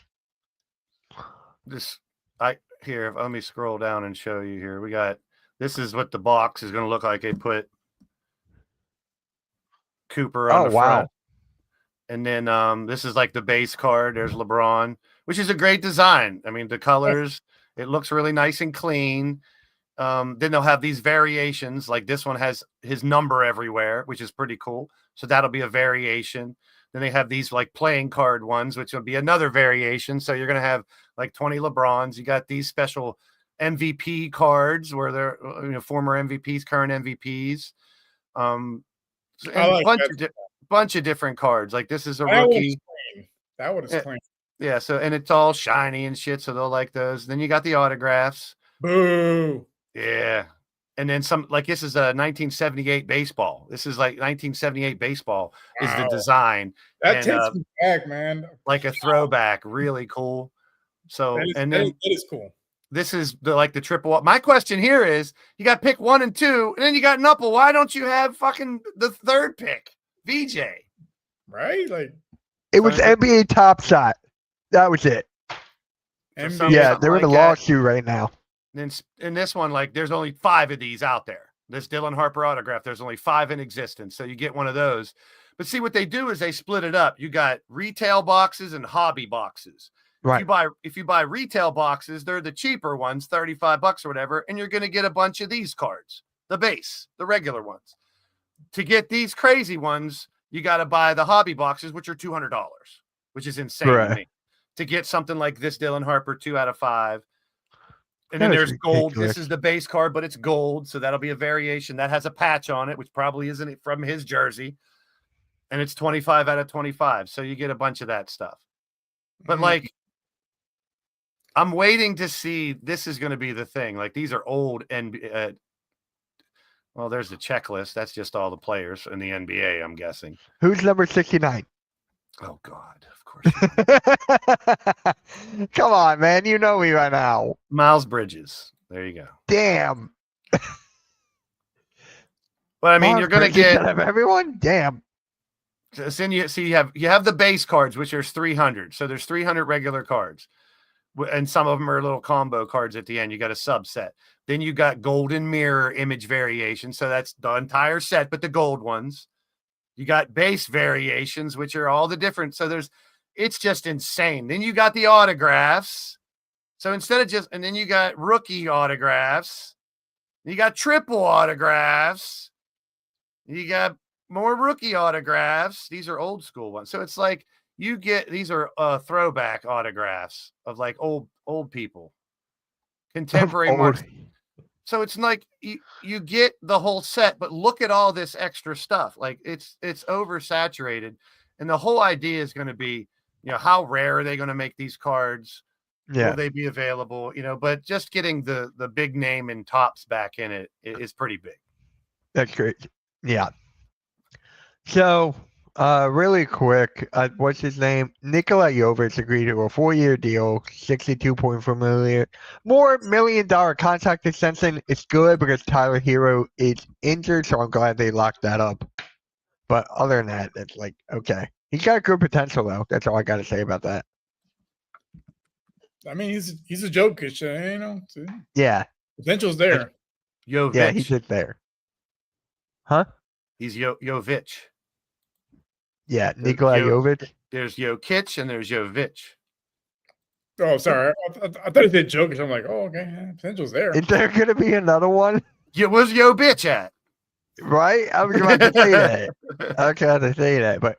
let me scroll down and show you here. We got, this is what the box is going to look like. They put Cooper on the front. And then this is like the base card. There's LeBron, which is a great design. I mean, the colors, it looks really nice and clean. Then they'll have these variations. Like this one has his number everywhere, which is pretty cool. So that'll be a variation. Then they have these like playing card ones, which will be another variation. So you're going to have like 20 LeBrons. You got these special MVP cards where they're former MVPs, current MVPs. Bunch of different cards. Like this is a rookie. That one is clean. Yeah. So, and it's all shiny and shit. So they'll like those. Then you got the autographs. Boo. Yeah. And then some, like this is a 1978 baseball. This is like 1978 baseball is the design. That takes me back, man. Like a throwback. Really cool. So, that is cool. This is the triple. My question here is, you got pick 1 and 2, and then you got Nupple. Why don't you have fucking the third pick, VJ? Right? Like it was NBA Top Shot. That was it. Yeah, they're in a lawsuit right now. Then in this one, like there's only 5 of these out there. This Dylan Harper autograph, there's only 5 in existence. So you get one of those. But see, what they do is they split it up. You got retail boxes and hobby boxes. Right. If you buy retail boxes, they're the cheaper ones, $35 or whatever, and you're going to get a bunch of these cards, the base, the regular ones. To get these crazy ones, you got to buy the hobby boxes, which are $200, which is insane to me. To get something like this Dylan Harper 2 out of 5. And then there's gold. This is the base card, but it's gold, so that'll be a variation that has a patch on it, which probably isn't from his jersey. And it's 25 out of 25, so you get a bunch of that stuff. But like, I'm waiting to see. This is going to be the thing. Like these are old and well, there's the checklist. That's just all the players in the NBA, I'm guessing. Who's number 69? Oh God, of course. Come on, man. You know me by now. Miles Bridges. There you go. Damn. But I mean, you're going to get everyone. Damn. So then you have the base cards, which there's 300. So there's 300 regular cards. And some of them are little combo cards at the end. You got a subset. Then you got golden mirror image variation. So that's the entire set, but the gold ones. You got base variations, which are all the different. So it's just insane. Then you got the autographs. So instead of and then you got rookie autographs. You got triple autographs. You got more rookie autographs. These are old school ones. So it's like, you get these are throwback autographs of like old people, contemporary marks. So it's like you get the whole set, but look at all this extra stuff. Like it's oversaturated, and the whole idea is going to be, how rare are they going to make these cards? Yeah. Will they be available? But just getting the big name and tops back in it is pretty big. That's great. Yeah. So, really quick, what's his name? Nikola Jovic agreed to a 4-year deal, $62.4 million contract extension. It's good because Tyler Hero is injured, so I'm glad they locked that up. But other than that, it's like, okay. He's got good potential, though. That's all I got to say about that. I mean, he's a Jokic, Yeah. Potential's there. Jovic. Yeah, he's just there. Huh? He's Jovic. Yeah, Nikola Jovic. There's Jokic and there's Jovic. Oh, sorry. I thought he said Jokic. I'm like, oh, okay. Potential's there. Is there going to be another one? Where's Jovic at? Right? I was about to say that. I was about to say that. But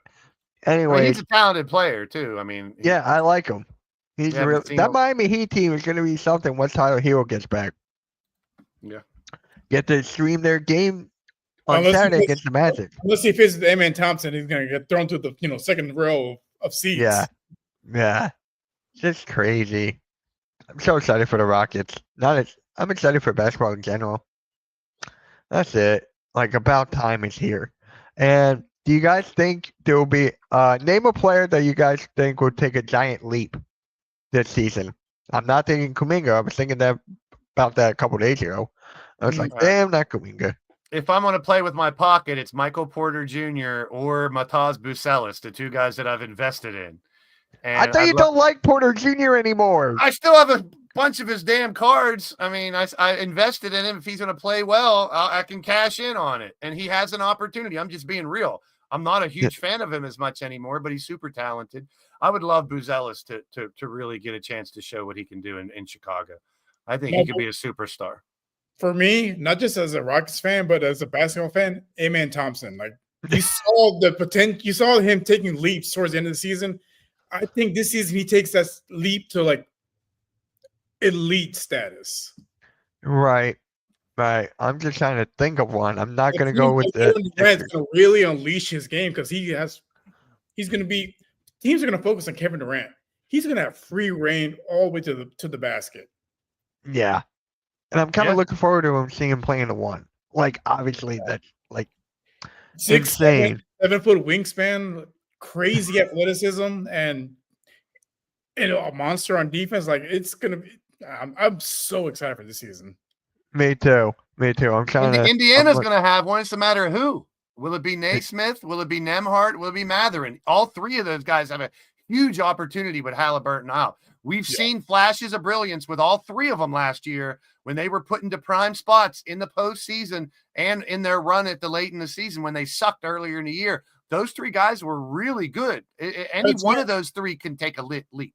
anyway. He's a talented player, too. I mean. Yeah, I like him. He's real. That Miami Heat team is going to be something once Tyler Hero gets back. Yeah. Get to stream their game on Saturday against the Magic. Unless he faces Amen Thompson, he's going to get thrown to the second row of seats. Yeah. Just crazy. I'm so excited for the Rockets. I'm excited for basketball in general. That's it. Like, about time is here. And do you guys think there will be name a player that you guys think will take a giant leap this season? I'm not thinking Kuminga. I was thinking about that a couple days ago. I was like, damn, not Kuminga. If I'm going to play with my pocket, it's Michael Porter Jr. or Mataz Bucelis, the two guys that I've invested in. And I thought you don't like Porter Jr. anymore. I still have a bunch of his damn cards. I mean, I invested in him. If he's going to play well, I can cash in on it. And he has an opportunity. I'm just being real. I'm not a huge fan of him as much anymore, but he's super talented. I would love Buzelis to really get a chance to show what he can do in Chicago. I think he could be a superstar. For me, not just as a Rockets fan, but as a basketball fan, Amen Thompson. Like, you saw the potential. You saw him taking leaps towards the end of the season. I think this season he takes that leap to like elite status. Right. I'm just trying to think of one. I'm not going to go with the. Durant's going to really unleash his game because he's going to be. Teams are going to focus on Kevin Durant. He's going to have free reign all the way to the basket. Yeah, and I'm kind of looking forward to seeing him play in the one. Like, obviously, that's like 6'7", 7-foot wingspan, crazy athleticism, and a monster on defense. Like, it's going to be. I'm so excited for this season. Me too. I'm trying to. Indiana's going to have one. It's a matter of who. Will it be Naismith? Will it be Nembhard? Will it be Mathurin? All three of those guys have a huge opportunity with Halliburton out. We've seen flashes of brilliance with all three of them last year when they were put into prime spots in the postseason and in their run at the late in the season when they sucked earlier in the year. Those three guys were really good. Any one of those three can take a leap.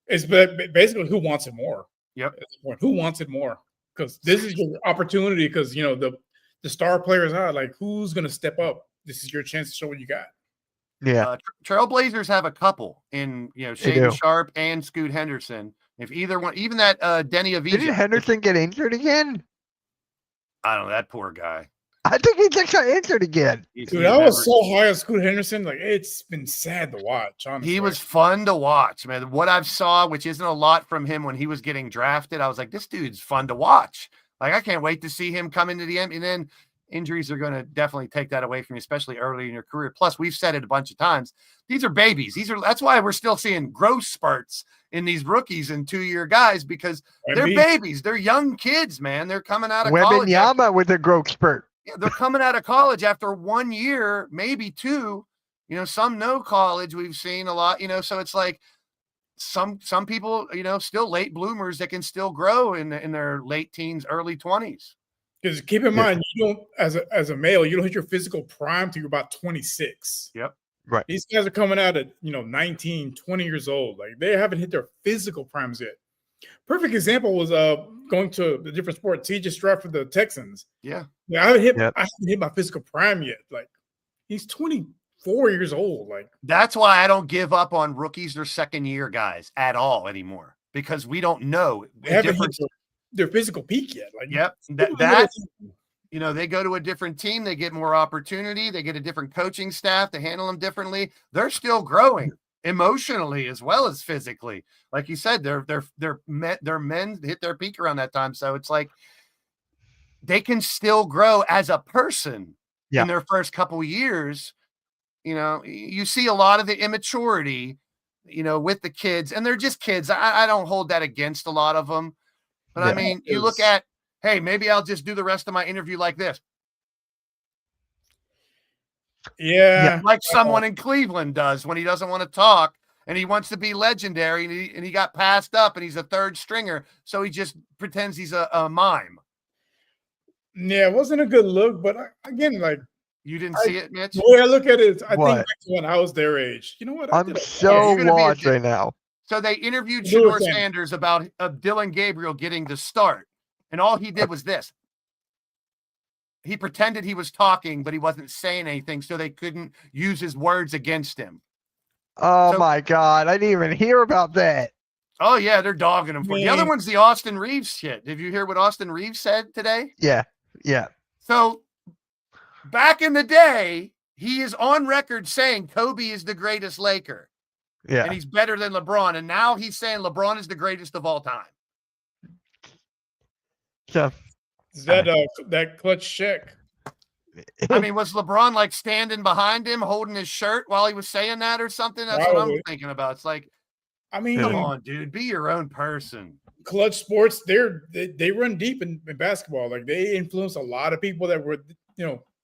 It's basically who wants it more. Yep. Who wants it more? Because this is your opportunity. Because the star players are like, who's going to step up? This is your chance to show what you got. Yeah. Trailblazers have a couple in, Shaedon Sharpe and Scoot Henderson. If either one, even that Denny Avdija. Didn't Henderson get injured again? I don't know, that poor guy. I think he just got injured again. Dude, I was so high on Scoot Henderson. Like, it's been sad to watch, honestly. He was fun to watch, man. What I've saw, which isn't a lot from him when he was getting drafted, I was like, this dude's fun to watch. Like, I can't wait to see him come into the end. And then injuries are going to definitely take that away from you, especially early in your career. Plus, we've said it a bunch of times. These are babies. That's why we're still seeing growth spurts in these rookies and 2-year guys because they're babies. They're young kids, man. They're coming out of college. Wembanyama with a growth spurt. Yeah, they're coming out of college after 1 year, maybe 2. Some no college. We've seen a lot. So it's like some people, still late bloomers that can still grow in their late teens, early 20s. Because keep in mind, you don't as a male, you don't hit your physical prime till you're about 26. Yep. Right. These guys are coming out at 19, 20 years old. Like, they haven't hit their physical primes yet. Perfect example was going to the different sport. CJ Stroud for the Texans. Yeah. I haven't hit my physical prime yet. Like, he's 24 4 years old. Like, That's why I don't give up on rookies or second year guys at all anymore, because we don't know they the haven't hit difference. their physical peak yet. Like, Yep. They go to a different team, they get more opportunity, they get a different coaching staff, they handle them differently. They're still growing emotionally as well as physically. Like you said, they're men hit their peak around that time. So it's like they can still grow as a person Yeah. in their first couple of years. You see a lot of the immaturity, with the kids, and they're just kids. I don't hold that against a lot of them. But I mean, you look at, hey, maybe I'll just do the rest of my interview like this. Yeah. Like someone in Cleveland does when he doesn't want to talk and he wants to be legendary, and he got passed up and he's a third stringer. So he just pretends he's a mime. Yeah, it wasn't a good look, but again, like, you didn't see it, Mitch? The way I look at it, I think What? back to when I was their age. You know what? I'm so you're gonna be a lost right now. So they interviewed Do it Shedeur then. Sanders about Dylan Gabriel getting the start. And all he did was this. He pretended he was talking, but he wasn't saying anything, so they couldn't use his words against him. Oh So- my God. I didn't even hear about that. Oh, yeah, they're dogging him for it. The other Man. one's the Austin Reeves shit. Did you hear what Austin Reeves said today? Yeah. Yeah. So back in the day, he is on record saying Kobe is the greatest Laker Yeah. and he's better than LeBron. And now he's saying LeBron is the greatest of all time. So, Is that clutch check? I mean, was LeBron like standing behind him, holding his shirt while he was saying that or something? That's what I'm Probably. thinking about. It's like, I mean, come on, dude, be your own person. clutch sports, they run deep in basketball. Like, they influence a lot of people that were,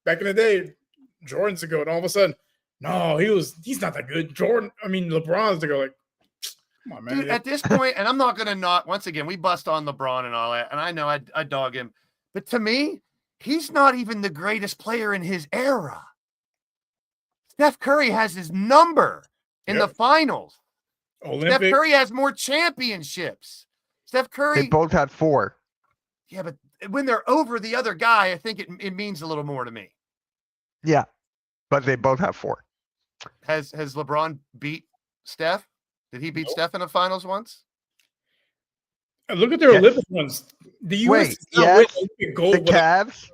back in the day, Jordan's to go, and all of a sudden, no, he's not that good. LeBron's to go, like, come on, man. Dude, at this point, and I'm not going to once again, we bust on LeBron and all that, and I know I dog him, but to me, he's not even the greatest player in his era. Steph Curry has his number in the finals. Olympic. Steph Curry has more championships. Steph Curry. they both had 4. Yeah, but when they're over the other guy, I think it means a little more to me. Yeah. But they both have 4. Has LeBron beat Steph? Did he beat Nope. Steph in the finals once? Look at their Yes. Olympic ones. The U.S. Wait, is not yes, winning Olympic gold The without Cavs.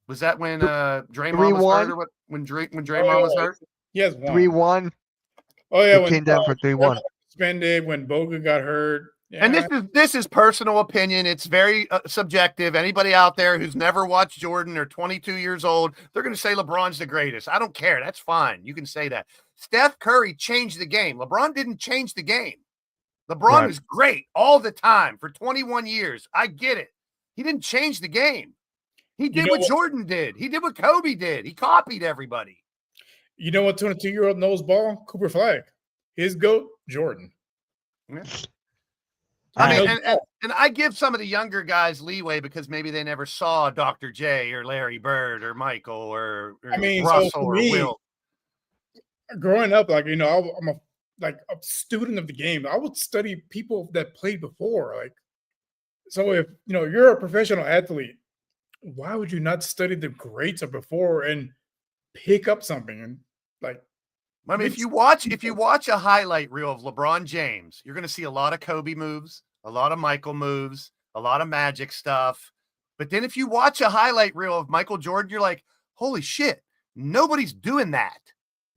Was that when Draymond was 3-1? hurt, or what? When Draymond was hurt? He has one. 3-1. Oh yeah, It came down for 3-1. suspended when Bogut got hurt. Yeah. And this is personal opinion. It's very subjective. Anybody out there who's never watched Jordan or 22 years old, they're going to say LeBron's the greatest. I don't care. That's fine. You can say that. Steph Curry changed the game. LeBron didn't change the game. LeBron Right. was great all the time for 21 years. I get it. He didn't change the game. He did know what what- Jordan did. He did what Kobe did. He copied everybody. You know what 22-year-old knows ball? Cooper Flag. His GOAT, Jordan. I mean, know- and I give some of the younger guys leeway because maybe they never saw Dr. J or Larry Bird or Michael or I mean, so Russell for or me, Will. growing up, like, I'm a student of the game. I would study people that played before. Like, so if you're a professional athlete, why would you not study the greats of before and pick up something? And like, I mean, if you watch a highlight reel of LeBron James, you're going to see a lot of Kobe moves, a lot of Michael moves, a lot of Magic stuff. But then if you watch a highlight reel of Michael Jordan, you're like, holy shit, nobody's doing that.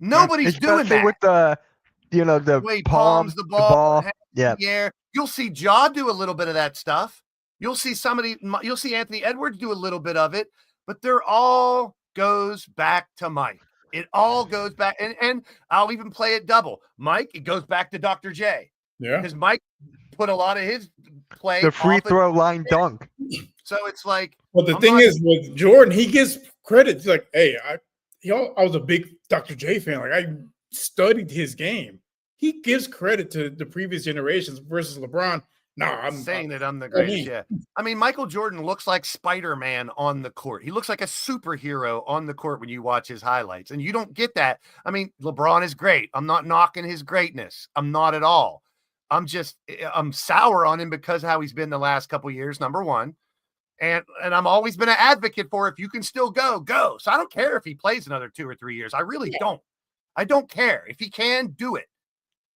Nobody's doing Especially that. with the the way he palms, palms the ball, Yeah. Yeah, you'll see Ja do a little bit of that stuff. You'll see Anthony Edwards do a little bit of it, but they're all goes back to Mike. It all goes back, and I'll even play it double. Mike, it goes back to Dr. J yeah, because Mike put a lot of his play. The free off of- throw line dunk. So it's like, but the I'm thing not- is with Jordan, he gives credit. He's like, hey, I was a big Dr. J fan. Like, I studied his game. He gives credit to the previous generations versus LeBron. No, I'm saying that I'm the I greatest. mean- Yeah. I mean, Michael Jordan looks like Spider-Man on the court. He looks like a superhero on the court when you watch his highlights. And you don't get that. I mean, LeBron is great. I'm not knocking his greatness. I'm not at all. I'm sour on him because how he's been the last couple of years, number one. And I'm always been an advocate for if you can still go. So I don't care if he plays another 2 or 3 years. I really don't. I don't care. If he can, do it.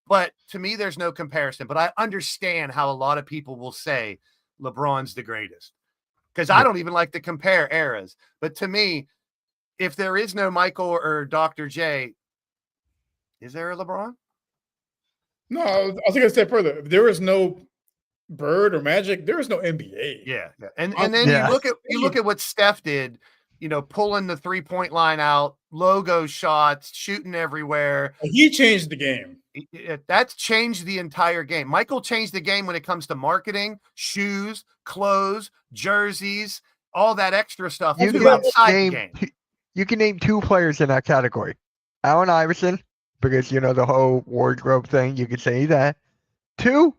But to me, there's no comparison. But I understand how a lot of people will say LeBron's the greatest. Because I don't even like to compare eras. But to me, if there is no Michael or Dr. J, is there a LeBron? No, I was going to say further. If there is no Bird or Magic, there is no NBA. Yeah. And then you look at what Steph did, pulling the 3-point line out, logo shots, shooting everywhere. He changed the game. That's changed the entire game. Michael changed the game when it comes to marketing, shoes, clothes, jerseys, all that extra stuff. You can name 2 players in that category. Allen Iverson, because the whole wardrobe thing, you could say that. 2,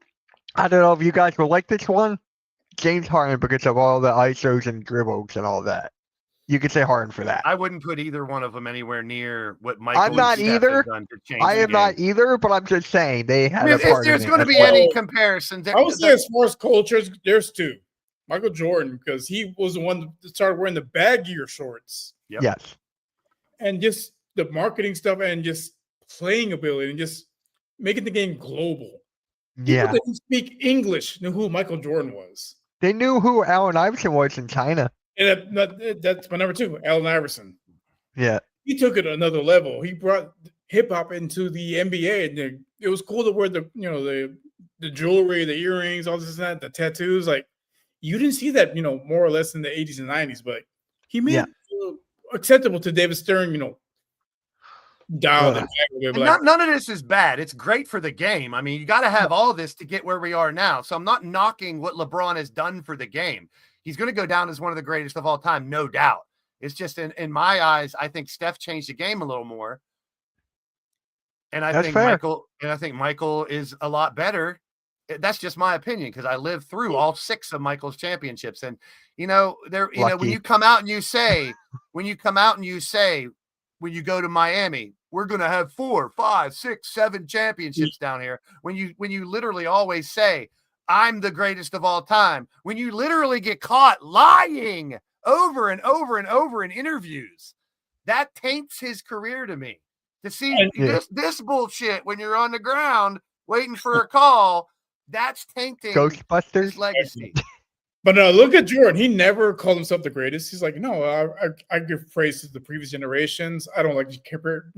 I don't know if you guys will like this one, James Harden, because of all the ISOs and dribbles and all that. You could say Harden for that. I wouldn't put either one of them anywhere near what Michael I'm not and Steph either. have done to change I the am not game. either, but I'm just saying they had If there's going to be any comparisons. I would say as far as cultures, there's 2. Michael Jordan, because he was the one that started wearing the baggier shorts. Yep. Yes. And just the marketing stuff and just playing ability and just making the game global. People that didn't speak English knew who Michael Jordan was. They knew who Allen Iverson was in China. And that's my number 2, Allen Iverson. Yeah. He took it another level. He brought hip hop into the NBA, and it was cool to wear the jewelry, the earrings, all this and that, the tattoos. Like you didn't see that, more or less in the 80s and 90s, but he made it acceptable to David Stern, dialed it back a bit. None of this is bad. It's great for the game. I mean, you got to have all this to get where we are now. So I'm not knocking what LeBron has done for the game. He's going to go down as one of the greatest of all time, no doubt. It's just in my eyes, I think Steph changed the game a little more. And I think Michael is a lot better. That's just my opinion because I lived through all 6 of Michael's championships. And when you come out and you say, when you go to Miami, we're going to have 4, 5, 6, 7 championships down here. When you literally always say, I'm the greatest of all time, when you literally get caught lying over and over and over in interviews, that taints his career to me. To see this bullshit when you're on the ground waiting for a call, that's tainting Ghostbusters his legacy. But look at Jordan. He never called himself the greatest. He's like, no, I give praise to the previous generations. I don't like to compare,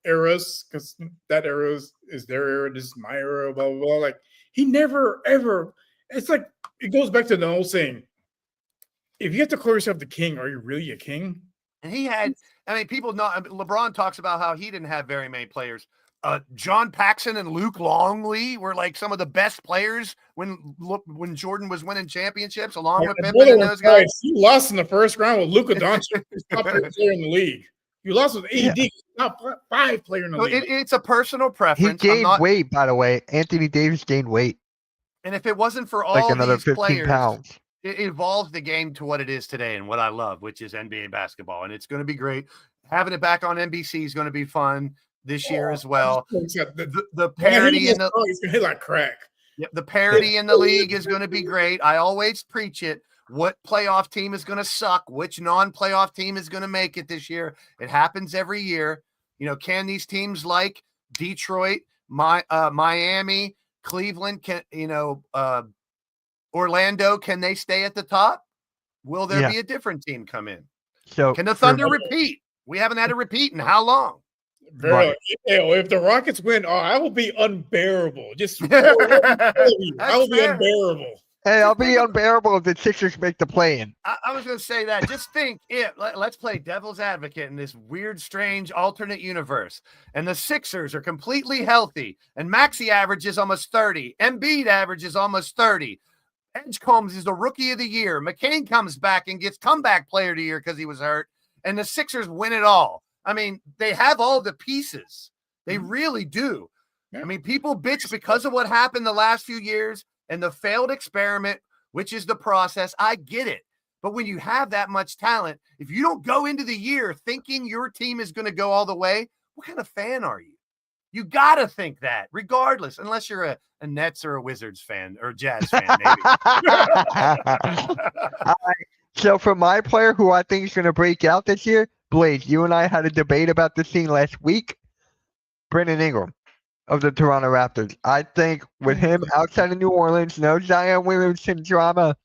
eras because that era is their era. This is my era, blah, blah, blah. Like, he never, ever. It's like, it goes back to the old saying, if you have to call yourself the king, are you really a king? And he had, people know, LeBron talks about how he didn't have very many players. John Paxson and Luke Longley were like some of the best players when Jordan was winning championships, along with Pippen and those guys. You lost in the first round with Luka Doncic, top player in the league. You lost with AD, top 5 player in the league. It's a personal preference. He gained weight, by the way. Anthony Davis gained weight. And if it wasn't for all like another these 15 players, pounds. It evolves the game to what it is today and what I love, which is NBA basketball. And it's going to be great. Having it back on NBC is going to be fun this year as well. The parity in the he's gonna hit like crack. Yep, the parity in the league is going to be great. I always preach it. What playoff team is going to suck? Which non-playoff team is going to make it this year? It happens every year. Can these teams like Detroit, Miami, Cleveland, Orlando, can they stay at the top? Will there be a different team come in? So can the Thunder repeat? We haven't had a repeat in how long? If the Rockets win, I will be unbearable. I will be unbearable. Hey, I'll be unbearable if the Sixers make the play-in. I was going to say that. Just think, let's play devil's advocate in this weird, strange, alternate universe. And the Sixers are completely healthy. And Maxey averages almost 30. Embiid averages almost 30. Edgecombe is the rookie of the year. McCain comes back and gets comeback player of the year because he was hurt. And the Sixers win it all. I mean, they have all the pieces. They really do. I mean, people bitch because of what happened the last few years and the failed experiment, which is the process. I get it. But when you have that much talent, if you don't go into the year thinking your team is going to go all the way, what kind of fan are you? You got to think that, regardless, unless you're a Nets or a Wizards fan or a Jazz fan, maybe. So for my player who I think is going to break out this year, Blaze, you and I had a debate about this scene last week. Brandon Ingram of the Toronto Raptors. I think with him outside of New Orleans, no Zion Williamson drama,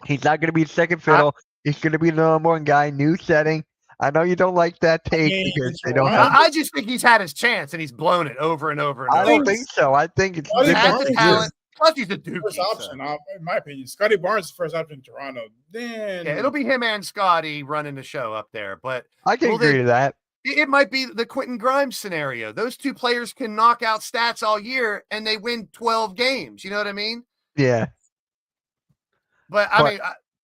he's not going to be second fiddle. He's going to be the number one guy, new setting. I know you don't like that take because they don't have. I just think he's had his chance and he's blown it over and over and over. I don't think so. I think it's He has the talent. Plus, he's the Duke. First option, in my opinion. Scotty Barnes is first option in Toronto. Then it'll be him and Scotty running the show up there. But I can agree to that. It might be the Quentin Grimes scenario. Those two players can knock out stats all year and they win 12 games. You know what I mean? Yeah. But I mean,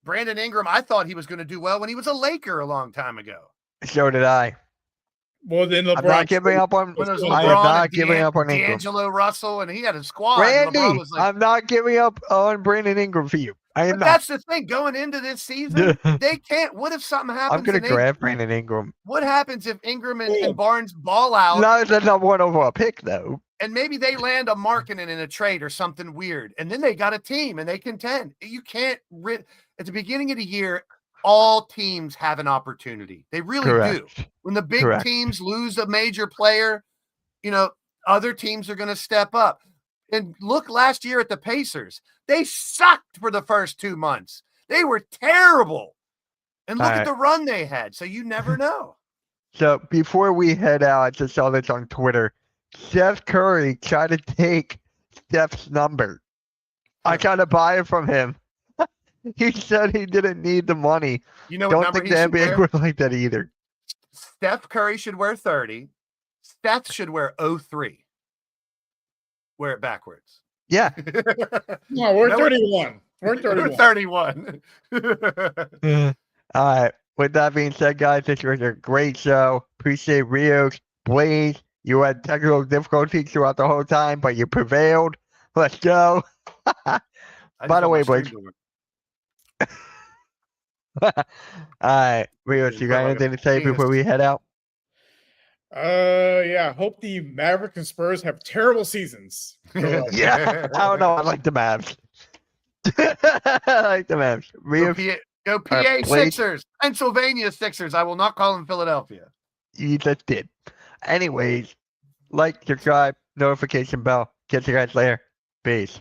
Brandon Ingram, I thought he was going to do well when he was a Laker a long time ago. So did I. Well, then LeBron. I'm not giving up on. When it was I am LeBron not and giving up on Ingram. D'Angelo Russell, and he had a squad. Randy, LeBron was like, I'm not giving up on Brandon Ingram for you. I am but not. that's the thing. Going into this season, they can't. What if something happens? I'm going to grab Brandon Ingram. What happens if Ingram and Barnes ball out? No, that's not one over a pick, though. And maybe they land a Markkanen in a trade or something weird, and then they got a team and they contend. You can't at the beginning of the year. All teams have an opportunity. They really do. When the big teams lose a major player, other teams are going to step up. And look last year at the Pacers. They sucked for the first 2 months. They were terrible. And look at the run they had. So you never know. So before we head out, I just saw this on Twitter. Steph Curry tried to take Steph's number. I tried to buy it from him. He said he didn't need the money. You know what Don't number think the NBA would like that either. Steph Curry should wear 30. Steph should wear 03. Wear it backwards. Yeah. No, we're 31. We're 31. 31. All right. With that being said, guys, this was a great show. Appreciate Rios, Blaze. You had technical difficulties throughout the whole time, but you prevailed. Let's go. By the way, Blaze. All right, Rios, you got anything to say before we head out? Yeah. Hope the Mavericks and Spurs have terrible seasons. Yeah. I don't know. I like the Mavs. I like the Mavs. Go PA Sixers. Pennsylvania Sixers. I will not call them Philadelphia. You just did. Anyways, like, subscribe, notification bell. Catch you guys later. Peace.